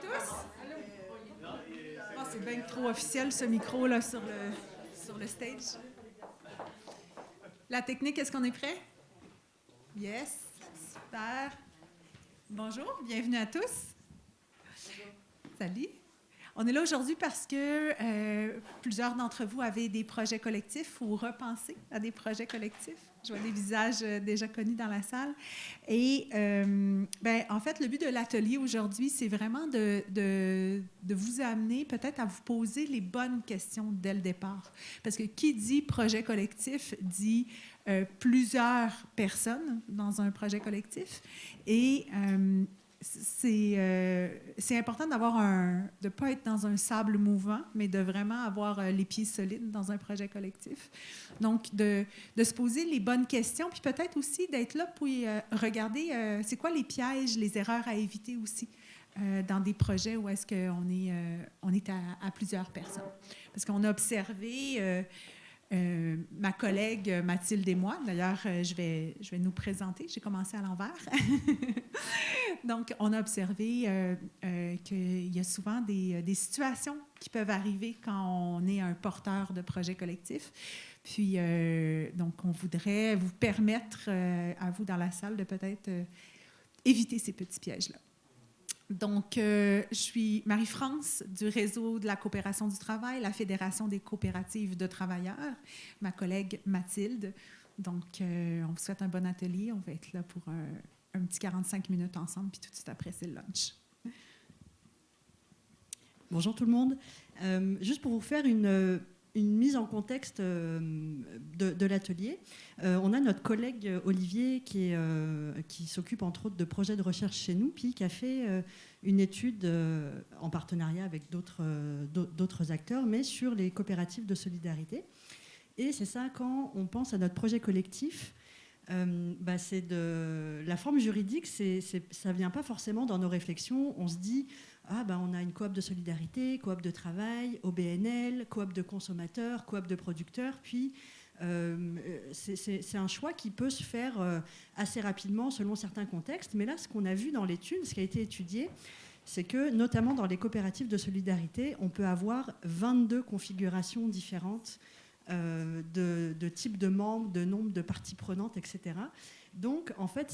tous? Oh, c'est bien trop officiel ce micro là sur le stage. La technique, est-ce qu'on est prêt? Yes, super. Bonjour, bienvenue à tous. Salut. On est là aujourd'hui parce que plusieurs d'entre vous avaient des projets collectifs ou repensé à des projets collectifs. Je vois des visages déjà connus dans la salle. Et en fait, le but de l'atelier aujourd'hui, c'est vraiment de vous amener peut-être à vous poser les bonnes questions dès le départ. Parce que qui dit projet collectif dit plusieurs personnes dans un projet collectif. Et c'est important de ne pas être dans un sable mouvant, mais de vraiment avoir les pieds solides dans un projet collectif. Donc, de se poser les bonnes questions, puis peut-être aussi d'être là pour regarder c'est quoi les pièges, les erreurs à éviter aussi dans des projets où est-ce qu'on est à plusieurs personnes. Parce qu'on a observé... ma collègue Mathilde et moi, d'ailleurs, je vais nous présenter. J'ai commencé à l'envers. Donc, on a observé qu'il y a souvent des situations qui peuvent arriver quand on est un porteur de projet collectif. Puis, donc, on voudrait vous permettre, à vous dans la salle, de peut-être éviter ces petits pièges-là. Donc, je suis Marie-France du réseau de la coopération du travail, la Fédération des coopératives de travailleurs, ma collègue Mathilde. Donc, on vous souhaite un bon atelier. On va être là pour un petit 45 minutes ensemble, puis tout de suite après, c'est le lunch. Bonjour tout le monde. Juste pour vous faire une mise en contexte de l'atelier. On a notre collègue Olivier qui s'occupe entre autres de projets de recherche chez nous, puis qui a fait une étude en partenariat avec d'autres acteurs, mais sur les coopératives de solidarité. Et c'est ça, quand on pense à notre projet collectif, c'est de la forme juridique, ça ne vient pas forcément dans nos réflexions. On se dit... on a une coop de solidarité, coop de travail, OBNL, coop de consommateurs, coop de producteurs. Puis, c'est un choix qui peut se faire assez rapidement selon certains contextes. Mais là, ce qu'on a vu dans l'étude, ce qui a été étudié, c'est que, notamment dans les coopératives de solidarité, on peut avoir 22 configurations différentes de types de membres, de nombre de parties prenantes, etc. Donc, en fait,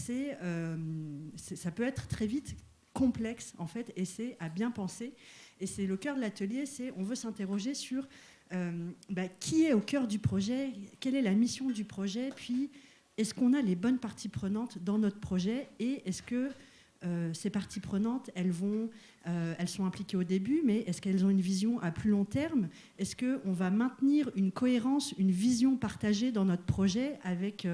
ça peut être très vite complexe, en fait, et c'est à bien penser. Et c'est le cœur de l'atelier, on veut s'interroger sur qui est au cœur du projet, quelle est la mission du projet, puis est-ce qu'on a les bonnes parties prenantes dans notre projet, et est-ce que ces parties prenantes, elles sont impliquées au début, mais est-ce qu'elles ont une vision à plus long terme? Est-ce qu'on va maintenir une cohérence, une vision partagée dans notre projet avec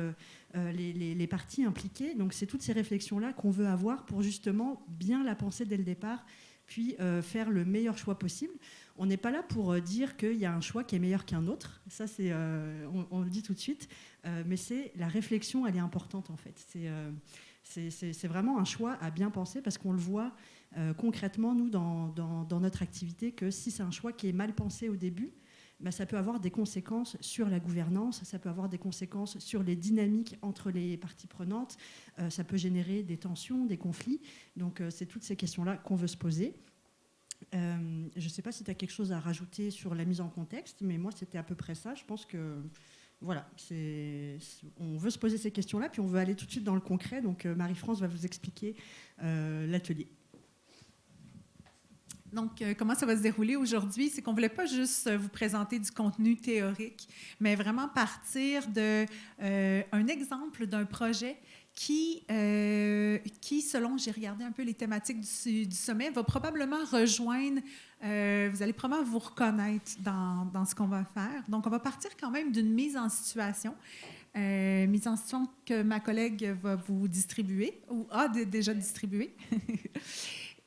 les parties impliquées? Donc c'est toutes ces réflexions-là qu'on veut avoir pour justement bien la penser dès le départ, puis faire le meilleur choix possible. On n'est pas là pour dire qu'il y a un choix qui est meilleur qu'un autre, ça on le dit tout de suite, mais la réflexion, elle est importante en fait. C'est vraiment un choix à bien penser parce qu'on le voit concrètement, nous, dans notre activité, que si c'est un choix qui est mal pensé au début, ça peut avoir des conséquences sur la gouvernance, ça peut avoir des conséquences sur les dynamiques entre les parties prenantes, ça peut générer des tensions, des conflits. Donc, c'est toutes ces questions-là qu'on veut se poser. Je ne sais pas si tu as quelque chose à rajouter sur la mise en contexte, mais moi, c'était à peu près ça. Je pense que... Voilà, on veut se poser ces questions-là, puis on veut aller tout de suite dans le concret. Donc, Marie-France va vous expliquer l'atelier. Donc, comment ça va se dérouler aujourd'hui? C'est qu'on ne voulait pas juste vous présenter du contenu théorique, mais vraiment partir d'un exemple d'un projet qui, selon, j'ai regardé un peu les thématiques du sommet, va probablement rejoindre, vous allez probablement vous reconnaître dans ce qu'on va faire. Donc, on va partir quand même d'une mise en situation que ma collègue va vous distribuer, ou a déjà distribué.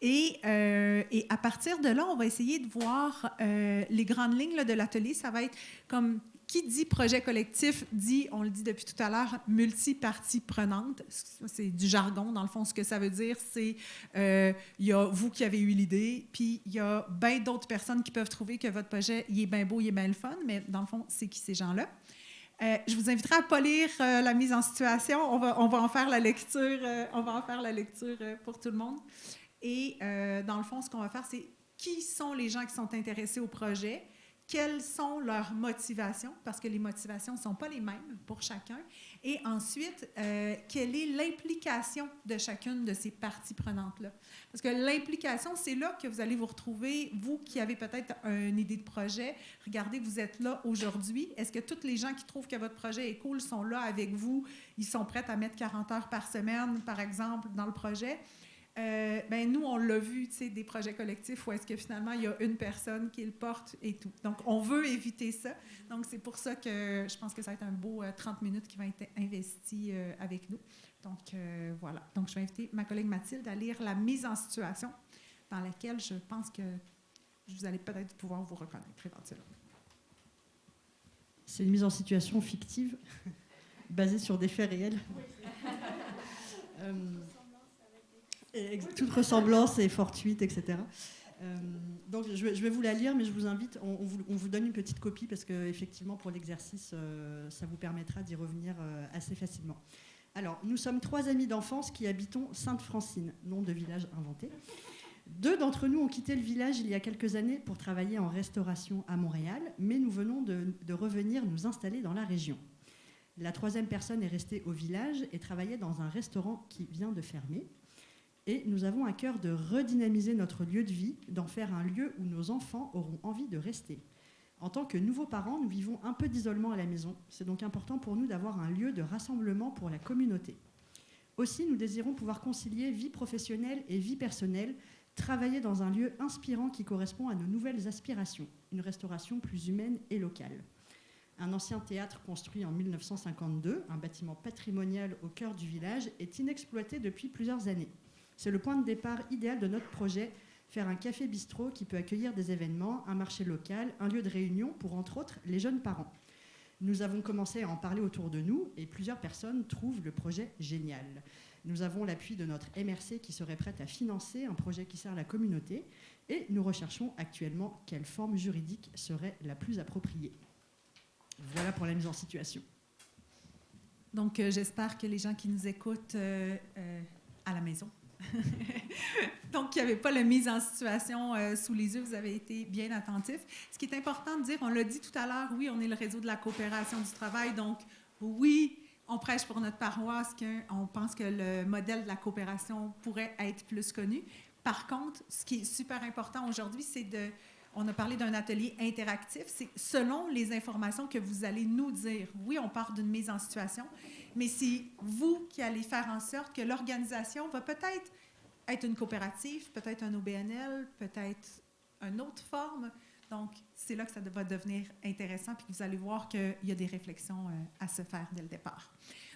Et à partir de là, on va essayer de voir les grandes lignes là, de l'atelier. Ça va être comme... Qui dit projet collectif dit, on le dit depuis tout à l'heure, multi-parties prenantes. C'est du jargon. Dans le fond, ce que ça veut dire, c'est il y a vous qui avez eu l'idée, puis il y a bien d'autres personnes qui peuvent trouver que votre projet, il est bien beau, il est bien le fun, mais dans le fond, c'est qui ces gens-là? Je vous inviterai à ne pas lire la mise en situation. On va en faire la lecture. On va en faire la lecture pour tout le monde. Et dans le fond, ce qu'on va faire, c'est qui sont les gens qui sont intéressés au projet, quelles sont leurs motivations, parce que les motivations ne sont pas les mêmes pour chacun, et ensuite, quelle est l'implication de chacune de ces parties prenantes-là. Parce que l'implication, c'est là que vous allez vous retrouver, vous qui avez peut-être une idée de projet, regardez, vous êtes là aujourd'hui, est-ce que tous les gens qui trouvent que votre projet est cool sont là avec vous, ils sont prêts à mettre 40 heures par semaine, par exemple, dans le projet? Ben nous, on l'a vu, tu sais, des projets collectifs où est-ce que finalement, il y a une personne qui le porte et tout. Donc, on veut éviter ça. Donc, c'est pour ça que je pense que ça va être un beau 30 minutes qui va être investi avec nous. Donc, voilà. Donc, je vais inviter ma collègue Mathilde à lire la mise en situation dans laquelle je pense que vous allez peut-être pouvoir vous reconnaître éventuellement. C'est une mise en situation fictive, basée sur des faits réels. Toute ressemblance est fortuite, etc. Donc, je vais vous la lire, mais je vous invite, on vous donne une petite copie parce qu'effectivement, pour l'exercice, ça vous permettra d'y revenir assez facilement. Alors, nous sommes 3 amis d'enfance qui habitons Sainte-Francine, nom de village inventé. 2 d'entre nous ont quitté le village il y a quelques années pour travailler en restauration à Montréal, mais nous venons de revenir nous installer dans la région. La 3e personne est restée au village et travaillait dans un restaurant qui vient de fermer. Et nous avons à cœur de redynamiser notre lieu de vie, d'en faire un lieu où nos enfants auront envie de rester. En tant que nouveaux parents, nous vivons un peu d'isolement à la maison. C'est donc important pour nous d'avoir un lieu de rassemblement pour la communauté. Aussi, nous désirons pouvoir concilier vie professionnelle et vie personnelle, travailler dans un lieu inspirant qui correspond à nos nouvelles aspirations, une restauration plus humaine et locale. Un ancien théâtre construit en 1952, un bâtiment patrimonial au cœur du village, est inexploité depuis plusieurs années. C'est le point de départ idéal de notre projet, faire un café-bistrot qui peut accueillir des événements, un marché local, un lieu de réunion pour, entre autres, les jeunes parents. Nous avons commencé à en parler autour de nous et plusieurs personnes trouvent le projet génial. Nous avons l'appui de notre MRC qui serait prête à financer un projet qui sert la communauté et nous recherchons actuellement quelle forme juridique serait la plus appropriée. Voilà pour la mise en situation. Donc, j'espère que les gens qui nous écoutent à la maison, donc, il n'y avait pas la mise en situation sous les yeux, vous avez été bien attentifs. Ce qui est important de dire, on l'a dit tout à l'heure, oui, on est le réseau de la coopération du travail, donc oui, on prêche pour notre paroisse, on pense que le modèle de la coopération pourrait être plus connu. Par contre, ce qui est super important aujourd'hui, c'est on a parlé d'un atelier interactif, c'est selon les informations que vous allez nous dire. Oui, on part d'une mise en situation, mais c'est vous qui allez faire en sorte que l'organisation va peut-être être une coopérative, peut-être un OBNL, peut-être une autre forme. Donc, c'est là que ça va devenir intéressant, puis que vous allez voir qu'il y a des réflexions à se faire dès le départ.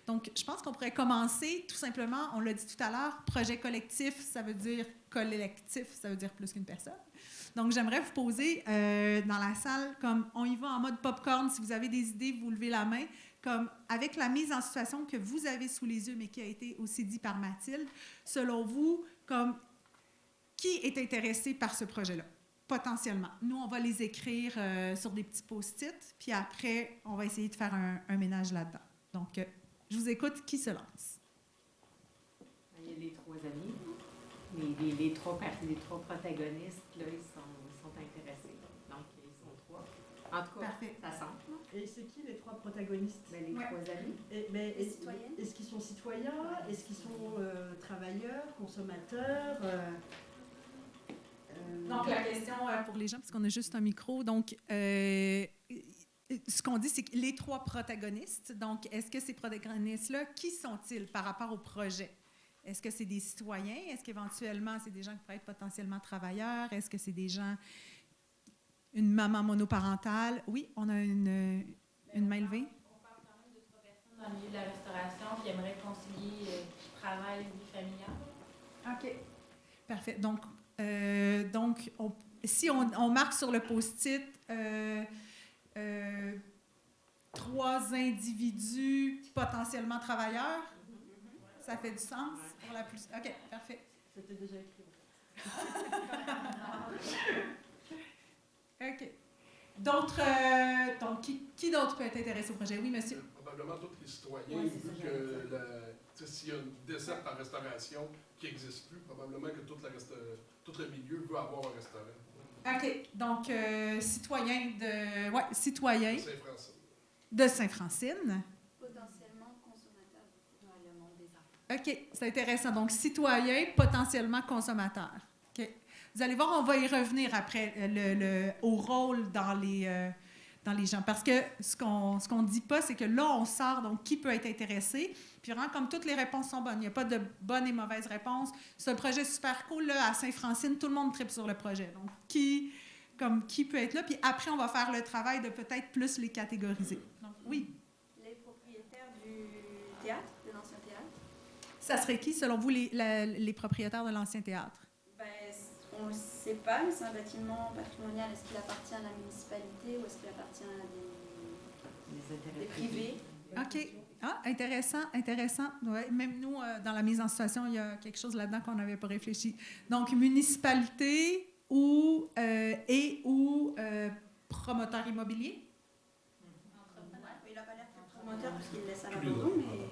Donc, je pense qu'on pourrait commencer tout simplement, on l'a dit tout à l'heure, projet collectif, ça veut dire collectif, ça veut dire plus qu'une personne. Donc, j'aimerais vous poser dans la salle, comme on y va en mode popcorn, si vous avez des idées, vous levez la main, comme avec la mise en situation que vous avez sous les yeux, mais qui a été aussi dit par Mathilde, selon vous, comme qui est intéressé par ce projet-là, potentiellement. Nous, on va les écrire sur des petits post-it, puis après, on va essayer de faire un ménage là-dedans. Donc, je vous écoute, qui se lance? Il y a les 3 amis, mais les trois protagonistes, là, ils sont intéressés. Donc, ils sont 3. En tout cas, parfait. Ça semble. Et c'est qui les 3 protagonistes? Ben, les 3 amis. Est-ce qu'ils sont citoyens? Est-ce qu'ils sont travailleurs, consommateurs? Donc, la question pour les gens, parce qu'on a juste un micro, donc, ce qu'on dit, c'est que les 3 protagonistes, donc, est-ce que ces protagonistes-là, qui sont-ils par rapport au projet? Est-ce que c'est des citoyens? Est-ce qu'éventuellement, c'est des gens qui pourraient être potentiellement travailleurs? Est-ce que c'est des gens, une maman monoparentale? Oui, on a une main levée. On parle quand même de 3 personnes dans le milieu de la restauration qui aimeraient concilier travail et vie familiale. OK. Parfait. Donc si on marque sur le post-it 3 individus potentiellement travailleurs, ça fait du sens pour la plus... OK, parfait. C'était déjà écrit. OK. D'autres... donc, qui d'autre peut être intéressé au projet? Oui, monsieur. Probablement tous les citoyens, Oui, vu que s'il y a une dessert en restauration qui n'existe plus. Probablement que tout le milieu veut avoir un restaurant. OK. Donc, citoyen de... Ouais, citoyen Saint-Francine. de Saint-Francine. Potentiellement consommateur dans le monde des affaires. OK, c'est intéressant. Donc, citoyen, potentiellement consommateur. OK. Vous allez voir, on va y revenir après au rôle dans les gens. Parce que ce qu'on dit pas, c'est que là, on sort, donc qui peut être intéressé. Puis vraiment, comme toutes les réponses sont bonnes, il n'y a pas de bonnes et mauvaises réponses. C'est un projet super cool, là, à Saint-Francine, tout le monde tripe sur le projet. Donc, qui peut être là. Puis après, on va faire le travail de peut-être plus les catégoriser. Donc, oui. Les propriétaires du théâtre, de l'ancien théâtre, Ça serait qui, selon vous, les propriétaires de l'ancien théâtre? ben, on ne le sait pas, mais c'est un bâtiment patrimonial. Est-ce qu'il appartient à la municipalité ou est-ce qu'il appartient à des privés? OK. Ah, intéressant. Ouais, même nous, dans la mise en situation, il y a quelque chose là-dedans qu'on n'avait pas réfléchi. Donc, municipalité ou promoteur immobilier? Entrepreneur. Il n'a pas l'air très promoteur parce qu'il laisse à l'abandon, mais...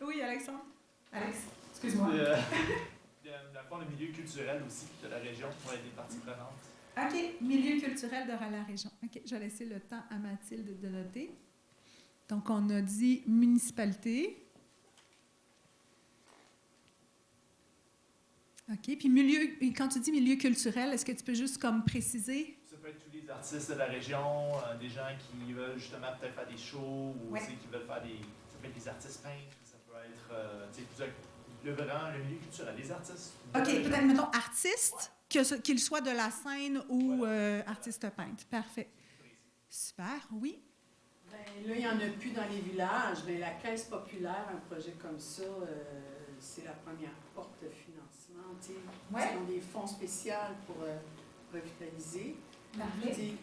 Oui, Alexandre? Alex, excuse-moi. Dans le fond, le milieu culturel aussi de la région pour être des parties prenantes. OK, milieu culturel de la région. OK, je vais laisser le temps à Mathilde de noter. Donc, on a dit municipalité. OK, puis quand tu dis milieu culturel, est-ce que tu peux juste comme préciser? Ça peut être tous les artistes de la région, des gens qui veulent justement peut-être faire des shows ou aussi qui veulent faire ça peut être des artistes peintres, ça peut être le milieu culturel, des artistes. OK, peut-être, mettons, artiste, qu'il soit de la scène ou artiste peintre. Parfait. Super, oui. Ben, là, il n'y en a plus dans les villages, mais la Caisse populaire, un projet comme ça, c'est la première porte de financement. Ils ont des fonds spéciaux pour revitaliser.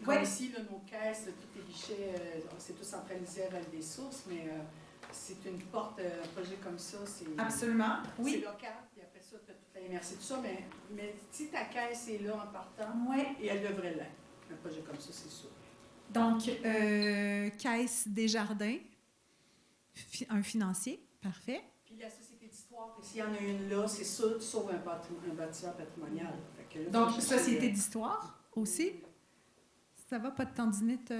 Comme ici, là, nos caisses, tous les guichets, c'est tout centralisé à Val-des-Sources, mais c'est une porte, un projet comme ça, c'est... Absolument, oui. C'est local, puis après ça, tu as toute la MRC, tout ça, mais si ta caisse est là en partant, et elle devrait l'être, un projet comme ça, c'est sûr. Donc, Caisse Desjardins, un financier, parfait. Puis la Société d'histoire, s'il y en a une là, c'est sûr, tu sauves un bâtiment patrimonial. Fait que là, Donc, Société d'histoire aussi. Ça va, pas de tendinite,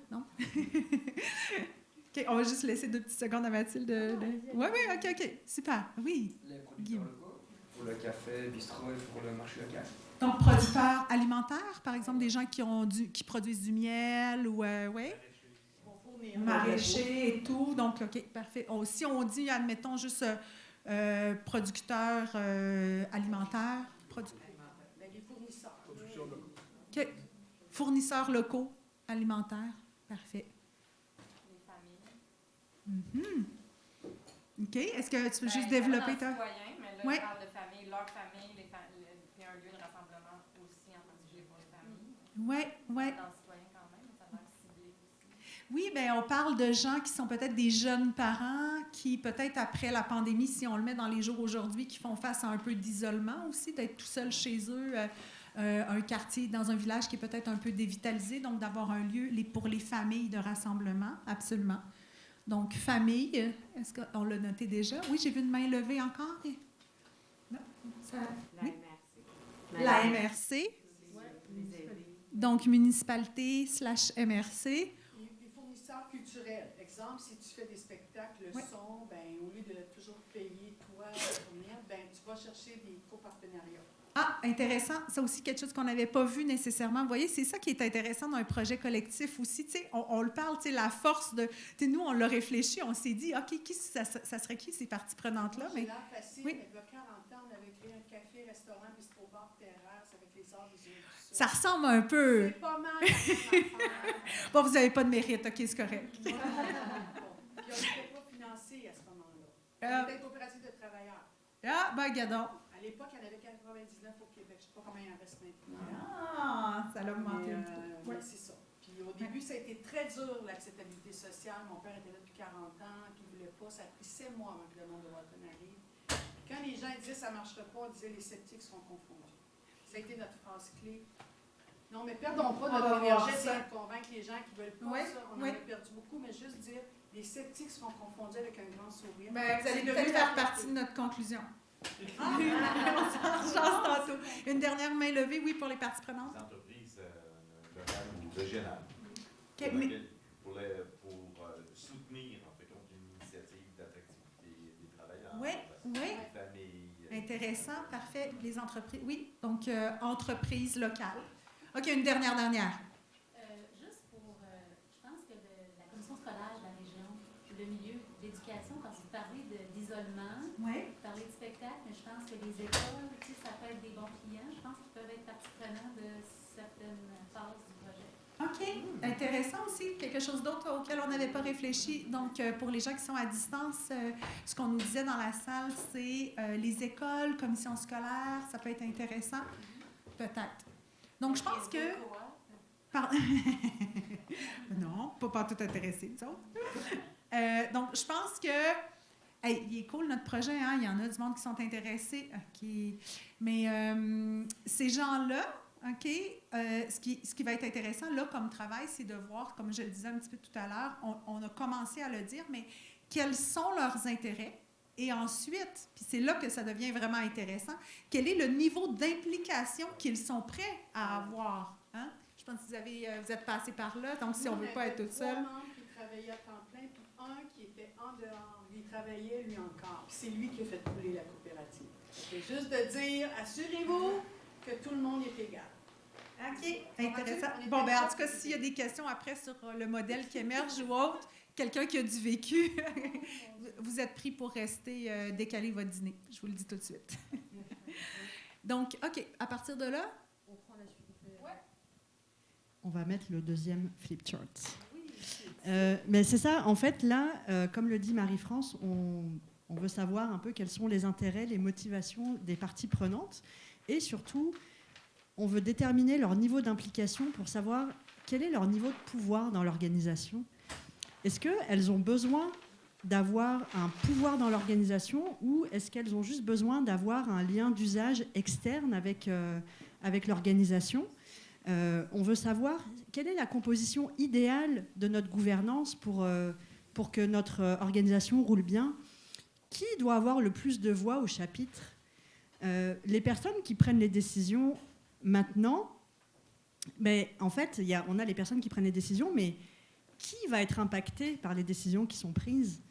non? OK, on va juste laisser 2 petites secondes à Mathilde. Oui, OK, super, oui. Les producteurs locaux, pour le café, bistrot et pour le marché local. Donc, producteurs alimentaires, par exemple, des gens qui produisent du miel ou, maraîchers et tout. Donc, OK, parfait. Si on dit, admettons, juste producteurs alimentaires. Les fournisseurs. OK. Fournisseurs locaux alimentaires. Parfait. Les familles. OK. Est-ce que tu veux juste Évidemment, développer ta... citoyens, mais là, Ouais. on parle de famille, leur famille, puis un lieu de rassemblement aussi en particulier pour les familles. Oui. Dans le citoyen quand même, ça a l'air ciblé aussi. Oui, bien, on parle de gens qui sont peut-être des jeunes parents qui, peut-être après la pandémie, si on le met dans les jours aujourd'hui, qui font face à un peu d'isolement aussi, d'être tout seul chez eux, un quartier, dans un village qui est peut-être un peu dévitalisé, donc d'avoir un lieu pour les familles de rassemblement, absolument. Donc, famille, est-ce qu'on l'a noté déjà? Oui, j'ai vu une main levée encore. Non, ça... La oui. MRC. La MRC. Donc, municipalité / MRC. Les fournisseurs culturels. Exemple, si tu fais des spectacles, le son, ben, au lieu de toujours payer toi pour fournir, ben, tu vas chercher des copartenariats. Ah, intéressant. C'est aussi quelque chose qu'on n'avait pas vu nécessairement. Vous voyez, c'est ça qui est intéressant dans un projet collectif aussi. Tu sais, on le parle, tu sais, la force de... Tu sais, nous, on l'a réfléchi, on s'est dit, OK, ça serait qui ces parties prenantes-là? C'est l'air facile, mais il y a 40 ans, on avait créé un café, restaurant, bistrot-bar, terrasse avec les arts visuels. Ça ressemble un peu... C'est pas mal. Bon, vous n'avez pas de mérite, OK, c'est correct. Puis on n'était pas financé à ce moment-là. On était coopérative de travailleurs. Ah, ben, gadon. À l'époque, il y en avait 99 au Québec. Je ne sais pas combien il en reste maintenant. Ah, ça l'a augmenté un petit peu. Mais c'est ça. Puis au début, ça a été très dur, l'acceptabilité sociale. Mon père était là depuis 40 ans, puis il ne voulait pas. Ça a pris 7 mois avant que le monde de Walton arrive. Quand les gens disaient ça ne marchera pas, on disait les sceptiques seront confondus. Ça a été notre phrase clé. Non, mais perdons pas notre énergie à convaincre les gens qui ne veulent pas ça. On en a perdu beaucoup, mais juste dire Les sceptiques seront confondus avec un grand sourire. Ben, vous allez C'est devenu peut-être la faire fierté. partie de notre conclusion. On s'en jase tantôt. Une dernière main levée, oui, pour les parties prenantes. Les entreprises locales ou régionales. OK, Pour, mais- laquelle- pour soutenir en fait compte une initiative d'attractivité des travailleurs, Oui, oui. des familles. Intéressant, parfait. Les entreprises, oui, donc entreprises locales. OK, une dernière. Juste pour, je pense que la commission scolaire de la région, le milieu d'éducation, quand vous parlez d'isolement, Oui. vous parlez de spectacle, mais je pense que les écoles, tu sais, ça peut être des bons clients. Je pense qu'ils peuvent être partie prenante de certaines phases du projet. OK, intéressant aussi. Quelque chose d'autre auquel on n'avait pas réfléchi. Donc, pour les gens qui sont à distance, ce qu'on nous disait dans la salle, c'est les écoles, commissions scolaires, ça peut être intéressant. Peut-être. Donc, je pense que... Non, pas tout intéressé, nous autres. Donc, je pense que... Hey, il est cool notre projet, hein? Il y en a du monde qui sont intéressés. Mais ces gens-là, OK, ce qui va être intéressant, là, comme travail, c'est de voir, comme je le disais un petit peu tout à l'heure, on a commencé à le dire, mais quels sont leurs intérêts? Et ensuite, puis c'est là que ça devient vraiment intéressant, quel est le niveau d'implication qu'ils sont prêts à avoir? Hein? Je pense que vous êtes passé par là, donc si on ne veut pas être tout seul. 3 membres qui travaillaient à temps plein, puis un qui était en dehors. Il travaillait, lui, encore. Puis c'est lui qui a fait couler la coopérative. C'est juste de dire, assurez-vous que tout le monde est égal. OK, intéressant. Bon, ben en tout cas, s'il y a des questions après sur le modèle qui émerge ou autre, quelqu'un qui a du vécu, vous êtes pris pour rester décaler votre dîner. Je vous le dis tout de suite. Donc, OK, à partir de là... On prend la suite. On va mettre le deuxième flip chart. Mais c'est ça, en fait, là, comme le dit Marie-France, on veut savoir un peu quels sont les intérêts, les motivations des parties prenantes. Et surtout, on veut déterminer leur niveau d'implication pour savoir quel est leur niveau de pouvoir dans l'organisation. Est-ce qu'elles ont besoin d'avoir un pouvoir dans l'organisation ou est-ce qu'elles ont juste besoin d'avoir un lien d'usage externe avec l'organisation ? On veut savoir quelle est la composition idéale de notre gouvernance pour que notre organisation roule bien. Qui doit avoir le plus de voix au chapitre ? Les personnes qui prennent les décisions maintenant, mais en fait, on a les personnes qui prennent les décisions, mais qui va être impacté par les décisions qui sont prises ?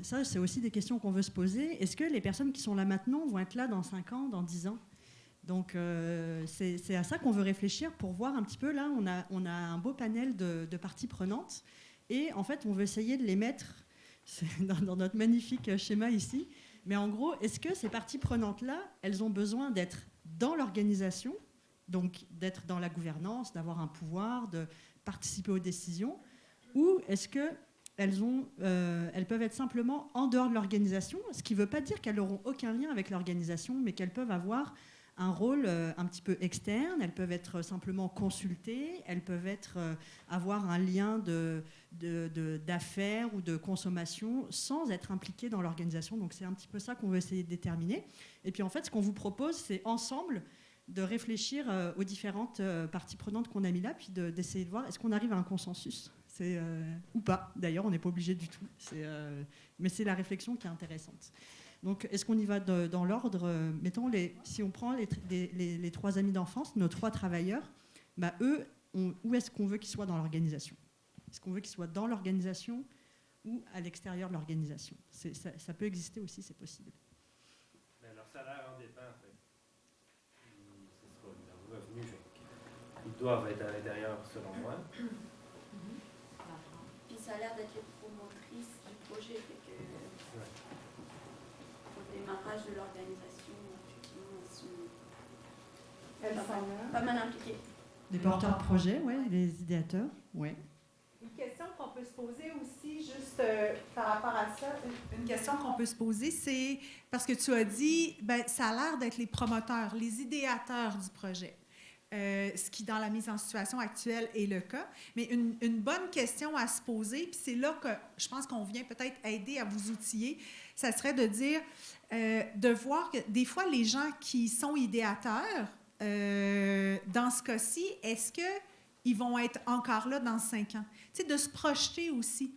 Ça, c'est aussi des questions qu'on veut se poser. Est-ce que les personnes qui sont là maintenant vont être là dans 5 ans, dans 10 ans ? Donc, c'est à ça qu'on veut réfléchir pour voir un petit peu. Là, on a un beau panel de parties prenantes. Et en fait, on veut essayer de les mettre dans notre magnifique schéma ici. Mais en gros, est-ce que ces parties prenantes-là, elles ont besoin d'être dans l'organisation, donc d'être dans la gouvernance, d'avoir un pouvoir, de participer aux décisions, ou est-ce qu'elles peuvent être simplement en dehors de l'organisation, ce qui ne veut pas dire qu'elles n'auront aucun lien avec l'organisation, mais qu'elles peuvent avoir un rôle un petit peu externe, elles peuvent être simplement consultées, elles peuvent avoir un lien d'affaires ou de consommation sans être impliquées dans l'organisation. Donc c'est un petit peu ça qu'on veut essayer de déterminer. Et puis en fait, ce qu'on vous propose, c'est ensemble de réfléchir aux différentes parties prenantes qu'on a mis là, puis d'essayer de voir est-ce qu'on arrive à un consensus ou pas. D'ailleurs, on n'est pas obligé du tout. Mais c'est la réflexion qui est intéressante. Donc, est-ce qu'on y va dans l'ordre ? Mettons, si on prend les 3 amis d'enfance, nos 3 travailleurs, bah, eux, où est-ce qu'on veut qu'ils soient dans l'organisation ? Est-ce qu'on veut qu'ils soient dans l'organisation ou à l'extérieur de l'organisation ? Ça peut exister aussi, c'est possible. Mais leur salaire en dépend, en fait. Ce sera leur revenu. Ils doivent être à l'intérieur, selon moi. Puis ça a l'air d'être les promotrices du projet. Fait que, au démarrage de l'organisation, effectivement, elles sont pas mal impliquées. Les porteurs de projet, oui, les idéateurs, oui. Une question qu'on peut se poser aussi, juste par rapport à ça, une question qu'on peut se poser, c'est, parce que tu as dit, ça a l'air d'être les promoteurs, les idéateurs du projet, ce qui, dans la mise en situation actuelle, est le cas. Mais une bonne question à se poser, puis c'est là que je pense qu'on vient peut-être aider à vous outiller, ça serait de dire, de voir que des fois, les gens qui sont idéateurs, dans ce cas-ci, est-ce qu'ils vont être encore là dans 5 ans? Tu sais, de se projeter aussi.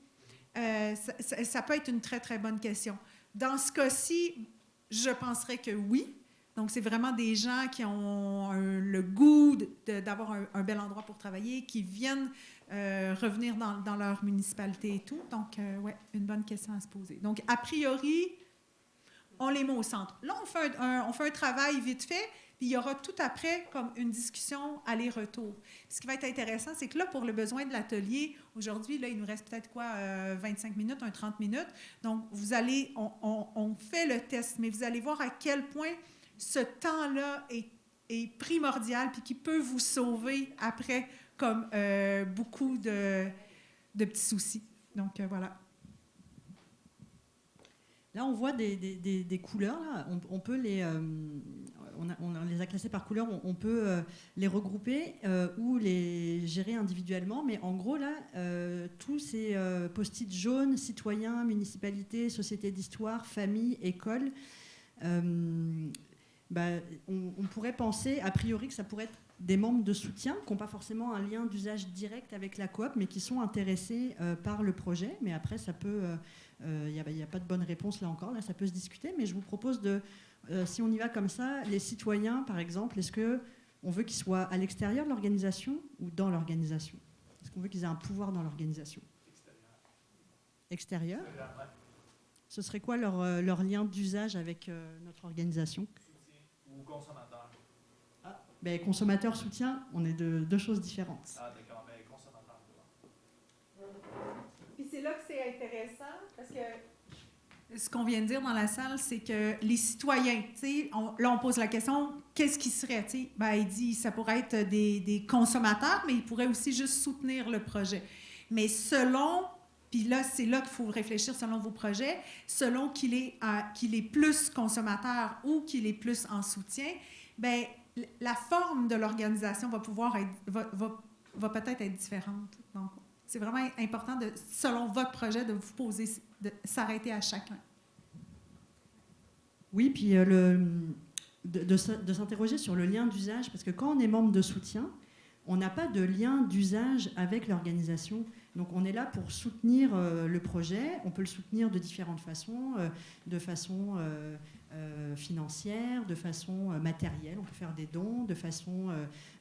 Ça peut être une très, très bonne question. Dans ce cas-ci, je penserais que oui. Donc, c'est vraiment des gens qui ont le goût d'avoir un bel endroit pour travailler, qui viennent revenir dans leur municipalité et tout. Donc, ouais, une bonne question à se poser. Donc, a priori, on les met au centre. Là, on fait un travail vite fait, puis il y aura tout après comme une discussion aller-retour. Ce qui va être intéressant, c'est que là, pour le besoin de l'atelier, aujourd'hui, là, il nous reste peut-être 25 minutes, 30 minutes. Donc, on fait le test, mais vous allez voir à quel point ce temps-là est primordial puis qui peut vous sauver après comme beaucoup de petits soucis. Donc, voilà. Là, on voit des couleurs. Là. On peut on les a classées par couleur. On peut les regrouper ou les gérer individuellement. Mais en gros, là, tous ces post-it jaunes, citoyens, municipalités, sociétés d'histoire, famille, école, on pourrait penser, a priori, que ça pourrait être des membres de soutien qui n'ont pas forcément un lien d'usage direct avec la coop, mais qui sont intéressés par le projet. Mais après, ça peut... Il n'y a pas de bonne réponse là encore. Là, ça peut se discuter. Mais je vous propose si on y va comme ça, les citoyens, par exemple, est-ce qu'on veut qu'ils soient à l'extérieur de l'organisation ou dans l'organisation? Est-ce qu'on veut qu'ils aient un pouvoir dans l'organisation? Extérieur. Ce serait quoi leur lien d'usage avec notre organisation? Ou consommateur. Ben, consommateur, soutien, on est de deux choses différentes. Ah, d'accord, mais consommateur. Puis c'est là que c'est intéressant, parce que ce qu'on vient de dire dans la salle, c'est que les citoyens, là, on pose la question, qu'est-ce qui serait? Il dit, ça pourrait être des consommateurs, mais ils pourraient aussi juste soutenir le projet. Mais puis là, c'est là qu'il faut réfléchir selon vos projets, selon qu'il est plus consommateur ou qu'il est plus en soutien, bien, la forme de l'organisation va peut-être être différente. Donc, c'est vraiment important, selon votre projet, de vous poser, de s'arrêter à chacun. Oui, puis de s'interroger sur le lien d'usage, parce que quand on est membre de soutien, on n'a pas de lien d'usage avec l'organisation. Donc on est là pour soutenir le projet. On peut le soutenir de différentes façons, de façon financière, de façon matérielle. On peut faire des dons, de façon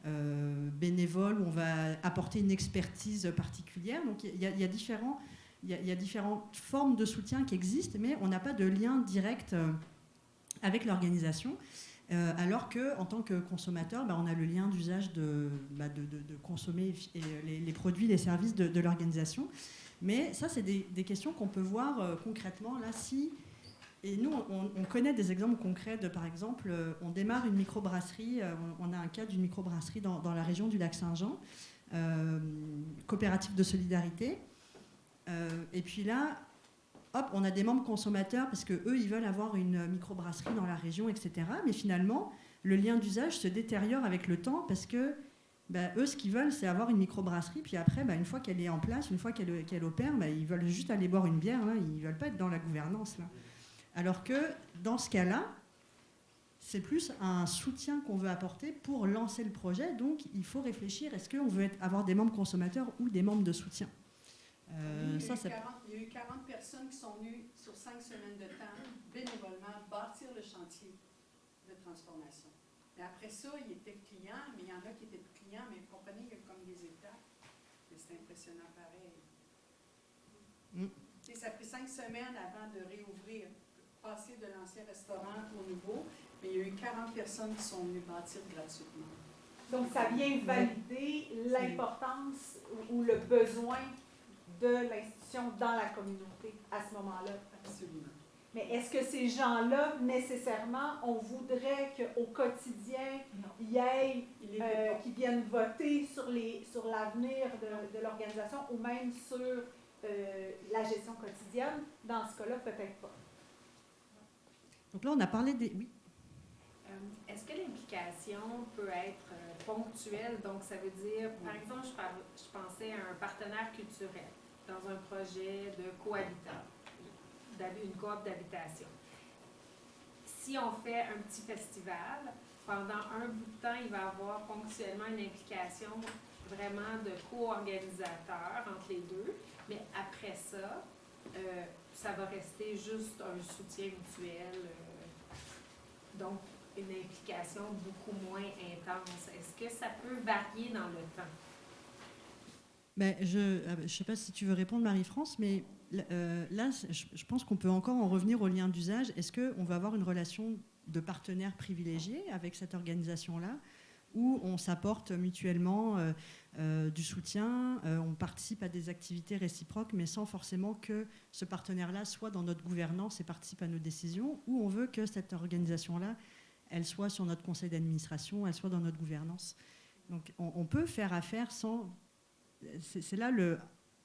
bénévole, où on va apporter une expertise particulière. Donc il y a différentes formes de soutien qui existent, mais on n'a pas de lien direct avec l'organisation. Alors qu'en tant que consommateur, on a le lien d'usage de consommer les produits, les services de l'organisation. Mais ça, c'est des questions qu'on peut voir concrètement. Là, et nous, on connaît des exemples concrets de, par exemple, on démarre une microbrasserie, on a un cas d'une microbrasserie dans la région du Lac-Saint-Jean, coopérative de solidarité. Et puis là, hop, on a des membres consommateurs parce qu'eux, ils veulent avoir une microbrasserie dans la région, etc. Mais finalement, le lien d'usage se détériore avec le temps parce que eux, ce qu'ils veulent, c'est avoir une microbrasserie. Puis après, une fois qu'elle est en place, une fois qu'elle opère, ils veulent juste aller boire une bière. Là, ils ne veulent pas être dans la gouvernance. Là. Alors que dans ce cas-là, c'est plus un soutien qu'on veut apporter pour lancer le projet. Donc, il faut réfléchir, est-ce qu'on veut avoir des membres consommateurs ou des membres de soutien? Il y a eu 40 personnes qui sont venues sur 5 semaines de temps, bénévolement, bâtir le chantier de transformation. Et après ça, ils étaient clients, mais il y en a qui étaient plus clients, mais vous comprenez qu'il y a comme des étapes. Mais c'est impressionnant pareil. Ça a pris 5 semaines avant de réouvrir, passer de l'ancien restaurant au nouveau, mais il y a eu 40 personnes qui sont venues bâtir gratuitement. Donc, ça vient valider l'importance ou le besoin de l'institution dans la communauté à ce moment-là. Absolument. Mais est-ce que ces gens-là, nécessairement, on voudrait qu'au quotidien, il y ait qui viennent voter sur l'avenir de l'organisation ou même sur la gestion quotidienne? Dans ce cas-là, peut-être pas. Donc là, on a parlé des... Oui. Est-ce que l'implication peut être ponctuelle? Donc, ça veut dire, par exemple, je pensais à un partenaire culturel dans un projet de cohabitat, une coop d'habitation. Si on fait un petit festival, pendant un bout de temps, il va y avoir ponctuellement une implication vraiment de co-organisateurs entre les deux, mais après ça, ça va rester juste un soutien mutuel, donc une implication beaucoup moins intense. Est-ce que ça peut varier dans le temps? Ben, je ne sais pas si tu veux répondre, Marie-France, mais là, je pense qu'on peut encore en revenir au lien d'usage. Est-ce qu'on va avoir une relation de partenaire privilégié avec cette organisation-là, où on s'apporte mutuellement du soutien, on participe à des activités réciproques, mais sans forcément que ce partenaire-là soit dans notre gouvernance et participe à nos décisions, ou on veut que cette organisation-là, elle soit sur notre conseil d'administration, elle soit dans notre gouvernance. Donc on peut faire affaire sans... C'est là,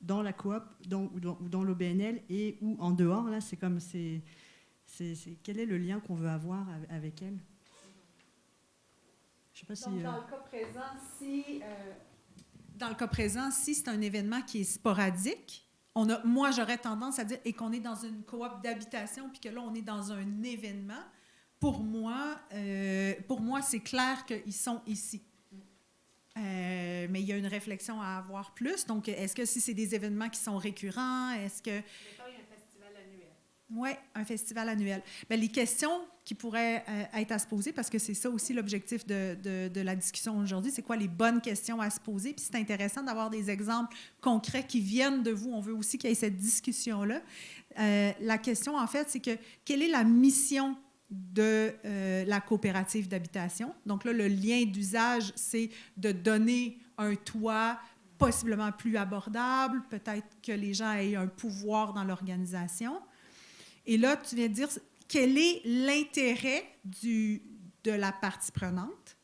dans la coop, ou dans l'OBNL, et ou en dehors, là, c'est comme... quel est le lien qu'on veut avoir avec elle? Je sais pas si... Donc, dans le cas présent, si c'est un événement qui est sporadique, moi, j'aurais tendance à dire, et qu'on est dans une coop d'habitation, puis que là, on est dans un événement, pour moi, c'est clair qu'ils sont ici. Mais il y a une réflexion à avoir plus. Donc, est-ce que si c'est des événements qui sont récurrents, est-ce que... Oui, un festival annuel. Bien, les questions qui pourraient être à se poser, parce que c'est ça aussi l'objectif de la discussion aujourd'hui, c'est quoi les bonnes questions à se poser. Puis c'est intéressant d'avoir des exemples concrets qui viennent de vous. On veut aussi qu'il y ait cette discussion-là. La question, en fait, c'est que quelle est la mission de la coopérative d'habitation? Donc là, le lien d'usage, c'est de donner un toit possiblement plus abordable, peut-être que les gens aient un pouvoir dans l'organisation. Et là, tu viens de dire quel est l'intérêt de la partie prenante?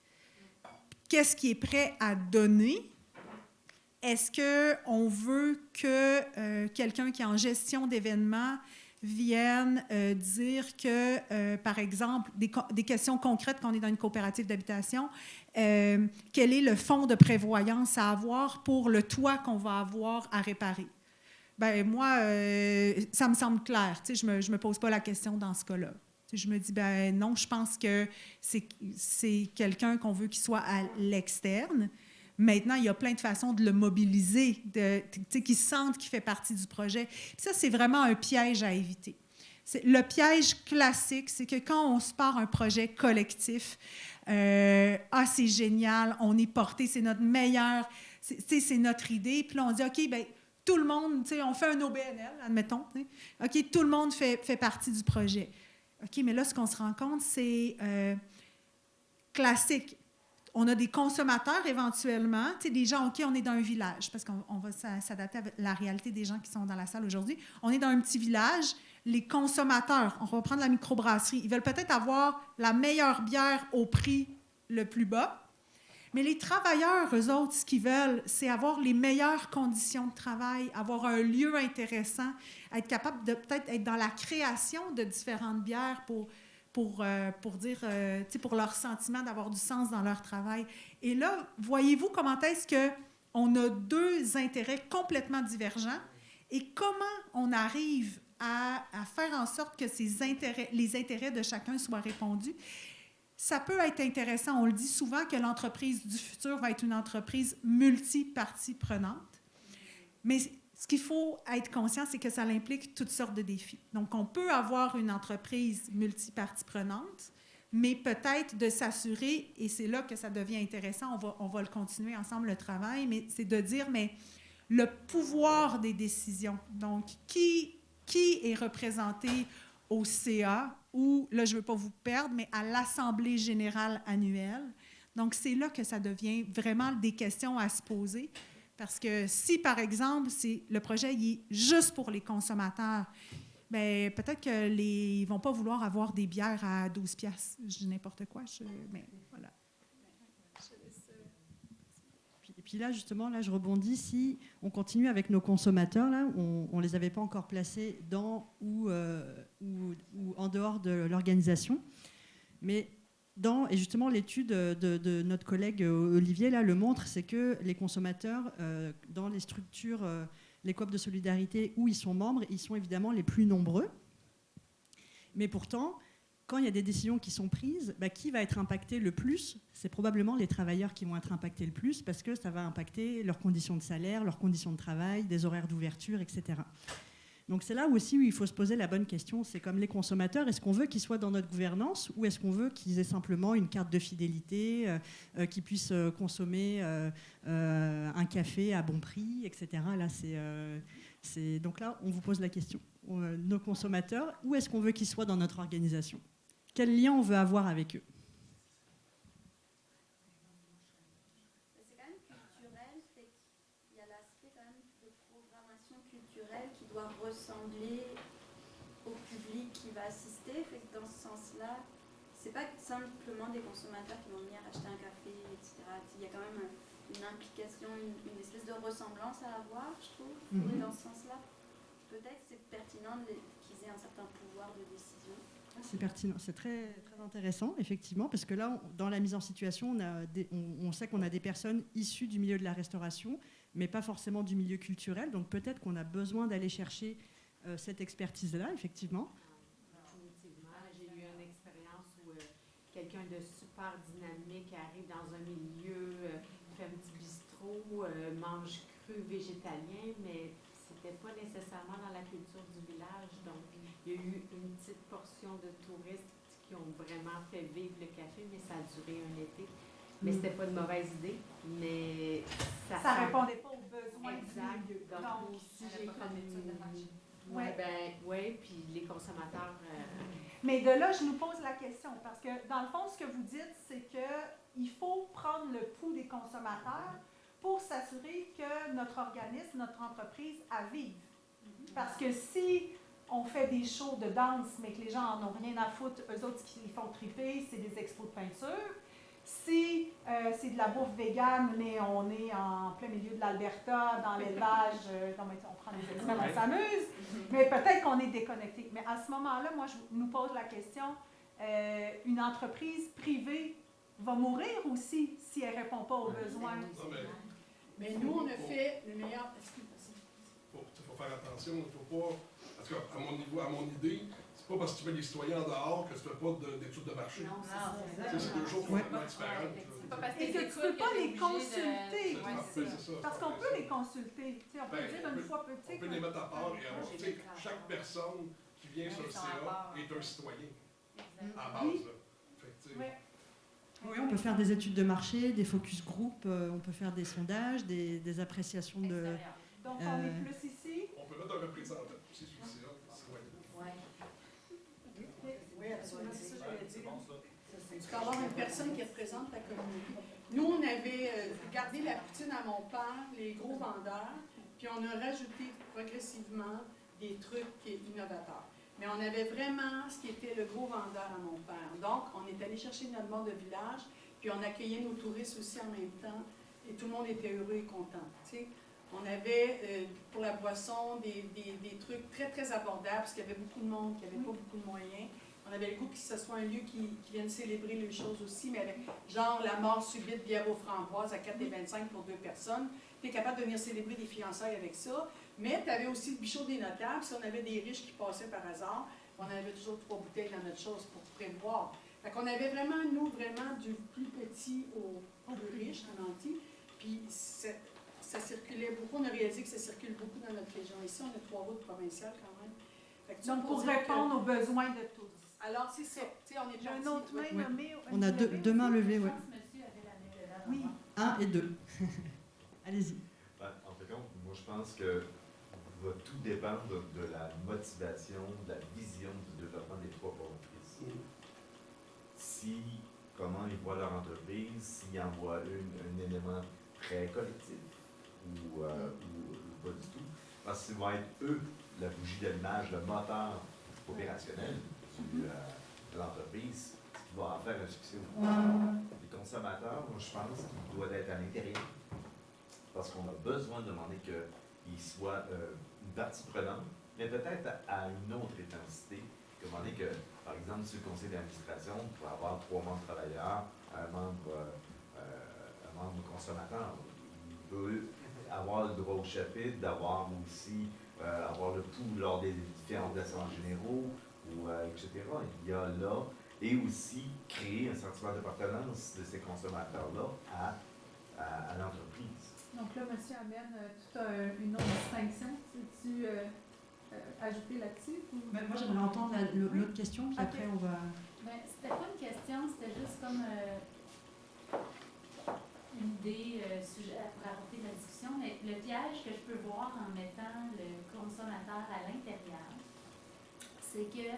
Qu'est-ce qui est prêt à donner? Est-ce qu'on veut que quelqu'un qui est en gestion d'événements vienne dire que, par exemple, des questions concrètes quand on est dans une coopérative d'habitation, quel est le fonds de prévoyance à avoir pour le toit qu'on va avoir à réparer? Ben moi, ça me semble clair. Tu sais, je me pose pas la question dans ce cas-là. Tu sais, je me dis, ben non, je pense que c'est quelqu'un qu'on veut qu'il soit à l'externe. Maintenant, il y a plein de façons de le mobiliser, tu sais, qu'il sente qu'il fait partie du projet. Puis ça, c'est vraiment un piège à éviter. Le piège classique, c'est que quand on se part un projet collectif, c'est génial, on est porté, c'est notre meilleur, c'est notre idée. Puis là, on dit, OK, bien, tout le monde, on fait un OBNL, admettons. OK, tout le monde fait partie du projet. OK, mais là, ce qu'on se rend compte, c'est classique. On a des consommateurs éventuellement, des gens, OK, on est dans un village, parce qu'on va s'adapter à la réalité des gens qui sont dans la salle aujourd'hui. On est dans un petit village. Les consommateurs, on va prendre la microbrasserie, ils veulent peut-être avoir la meilleure bière au prix le plus bas. Mais les travailleurs, eux autres, ce qu'ils veulent, c'est avoir les meilleures conditions de travail, avoir un lieu intéressant, être capable de peut-être être dans la création de différentes bières pour dire, pour leur sentiment d'avoir du sens dans leur travail. Et là, voyez-vous comment est-ce qu'on a deux intérêts complètement divergents et comment on arrive à faire en sorte que les intérêts de chacun soient répondus. Ça peut être intéressant, on le dit souvent, que l'entreprise du futur va être une entreprise multi-parties prenantes. Mais ce qu'il faut être conscient, c'est que ça implique toutes sortes de défis. Donc, on peut avoir une entreprise multi-parties prenantes, mais peut-être de s'assurer, et c'est là que ça devient intéressant, on va le continuer ensemble, le travail, mais c'est de dire, mais le pouvoir des décisions. Donc, qui est représenté au CA ou, là, je ne veux pas vous perdre, mais à l'Assemblée générale annuelle. Donc, c'est là que ça devient vraiment des questions à se poser. Parce que si, par exemple, le projet il est juste pour les consommateurs, bien, peut-être qu'ils ne vont pas vouloir avoir des bières à 12 piastres. Je dis n'importe quoi, mais voilà. Puis là, justement, là, je rebondis. Si on continue avec nos consommateurs, là, on ne les avait pas encore placés dans ou en dehors de l'organisation. Mais et justement, l'étude de notre collègue Olivier là, le montre, c'est que les consommateurs, dans les structures, les coops de solidarité où ils sont membres, ils sont évidemment les plus nombreux. Mais pourtant, quand il y a des décisions qui sont prises, qui va être impacté le plus? C'est probablement les travailleurs qui vont être impactés le plus parce que ça va impacter leurs conditions de salaire, leurs conditions de travail, des horaires d'ouverture, etc. Donc c'est là aussi où il faut se poser la bonne question. C'est comme les consommateurs, est-ce qu'on veut qu'ils soient dans notre gouvernance ou est-ce qu'on veut qu'ils aient simplement une carte de fidélité, qu'ils puissent consommer un café à bon prix, etc. Là, donc là, on vous pose la question. Nos consommateurs, où est-ce qu'on veut qu'ils soient dans notre organisation? Quel lien on veut avoir avec eux? C'est quand même culturel, fait qu'il y a l'aspect quand même de programmation culturelle qui doit ressembler au public qui va assister. Fait que dans ce sens-là, c'est pas simplement des consommateurs qui vont venir acheter un café, etc. Il y a quand même une implication, une espèce de ressemblance à avoir, je trouve, dans ce sens-là. Peut-être c'est pertinent qu'ils aient un certain pouvoir de décision. C'est pertinent, c'est très, très intéressant, effectivement, parce que là, dans la mise en situation, on sait qu'on a des personnes issues du milieu de la restauration, mais pas forcément du milieu culturel, donc peut-être qu'on a besoin d'aller chercher cette expertise-là, effectivement. Définitivement. J'ai eu une expérience où quelqu'un de super dynamique arrive dans un milieu, fait un petit bistrot, mange cru végétalien, mais c'était pas nécessairement dans la culture du village. Donc, il y a eu une petite portion de touristes qui ont vraiment fait vivre le café, mais ça a duré un été. Mais c'était pas une mauvaise idée, mais ça répondait pas aux besoins exact. du milieu. Donc, si j'ai comme oui, puis les consommateurs. Mais de là, je nous pose la question, parce que dans le fond, ce que vous dites, c'est qu'il faut prendre le pouls des consommateurs pour s'assurer que notre organisme, notre entreprise, a vive. Parce que si on fait des shows de danse, mais que les gens en ont rien à foutre, eux autres, ce qu'ils font triper, c'est des expos de peinture. Si c'est de la bouffe végane, mais on est en plein milieu de l'Alberta, dans l'élevage, non, mais on prend des extraits, on s'amuse, mais peut-être qu'on est déconnecté. Mais à ce moment-là, moi, je nous pose la question, une entreprise privée va mourir aussi si elle ne répond pas aux besoins. Mais nous, on a fait le meilleur. Il faut faire attention, il ne faut pas. En tout cas, à mon idée, c'est pas parce que tu mets les citoyens en dehors que tu ne fais pas d'études de marché. Non, c'est deux choses complètement différentes. Et que tu ne peux pas les consulter. Parce qu'on peut les consulter. On peut dire une fois petit. On peut les mettre à part et avoir. Chaque personne qui vient sur le CA est un citoyen. À base. Oui, on peut faire des études de marché, des focus group, on peut faire des sondages, des appréciations de. Donc, on est plus ici. On peut mettre un représentant aussi sur le CA. Oui, absolument, c'est ça que j'allais dire. Tu peux avoir une personne qui représente ta communauté. Nous, on avait gardé la poutine à mon père, les gros vendeurs, puis on a rajouté progressivement des trucs innovateurs. Mais on avait vraiment ce qui était le gros vendeur à mon père. Donc, on est allé chercher notre monde de village, puis on accueillait nos touristes aussi en même temps, et tout le monde était heureux et content. T'sais. On avait, pour la boisson, des trucs très, très abordables, parce qu'il y avait beaucoup de monde, qui n'avait pas beaucoup de moyens. On avait le goût que ce soit un lieu qui vienne célébrer les choses aussi, mais avec genre la mort subite, bière aux framboises à 4,25 pour 2 personnes. Tu es capable de venir célébrer des fiançailles avec ça. Mais tu avais aussi le bichot des notables. Si on avait des riches qui passaient par hasard, on avait toujours 3 bouteilles dans notre chose pour prévoir. Fait qu'on avait vraiment, nous, vraiment du plus petit au plus riche, comme on dit. Puis ça circulait beaucoup. On a réalisé que ça circule beaucoup dans notre région. Ici, on a 3 routes provinciales quand même. Fait que donc, pour répondre aux besoins de tous. Alors, c'est ça. On est un autre main nommée. On a deux mains levées, oui. Oui. 1 et 2. Allez-y. En fait, moi, je pense que va tout dépendre de la motivation, de la vision du développement des 3 entreprises. Si, comment ils voient leur entreprise, s'ils en voient un élément très collectif ou pas du tout. Parce que ça va être eux, la bougie d'allumage, le moteur opérationnel de l'entreprise, qui va en faire un succès. Les consommateurs, moi, je pense qu'ils doivent être à l'intérieur. Parce qu'on a besoin de demander qu'ils soient une partie prenante, mais peut-être à une autre intensité. Demander que, par exemple, sur le conseil d'administration, il faut avoir 3 membres travailleurs, un membre consommateur. Il peut avoir le droit au chapitre, d'avoir aussi avoir le pouls lors des différents assemblées généraux, etc. Il y a là, et aussi créer un sentiment d'appartenance de ces consommateurs-là à l'entreprise. Donc là, M. amène toute une autre distinction. Tu ajouter là-dessus? Moi, j'aimerais entendre l'autre question, puis après, on va... Ben, c'était pas une question, c'était juste comme une idée sujet pour apporter de la discussion. Mais le piège que je peux voir en mettant le consommateur à l'intérieur, c'est que,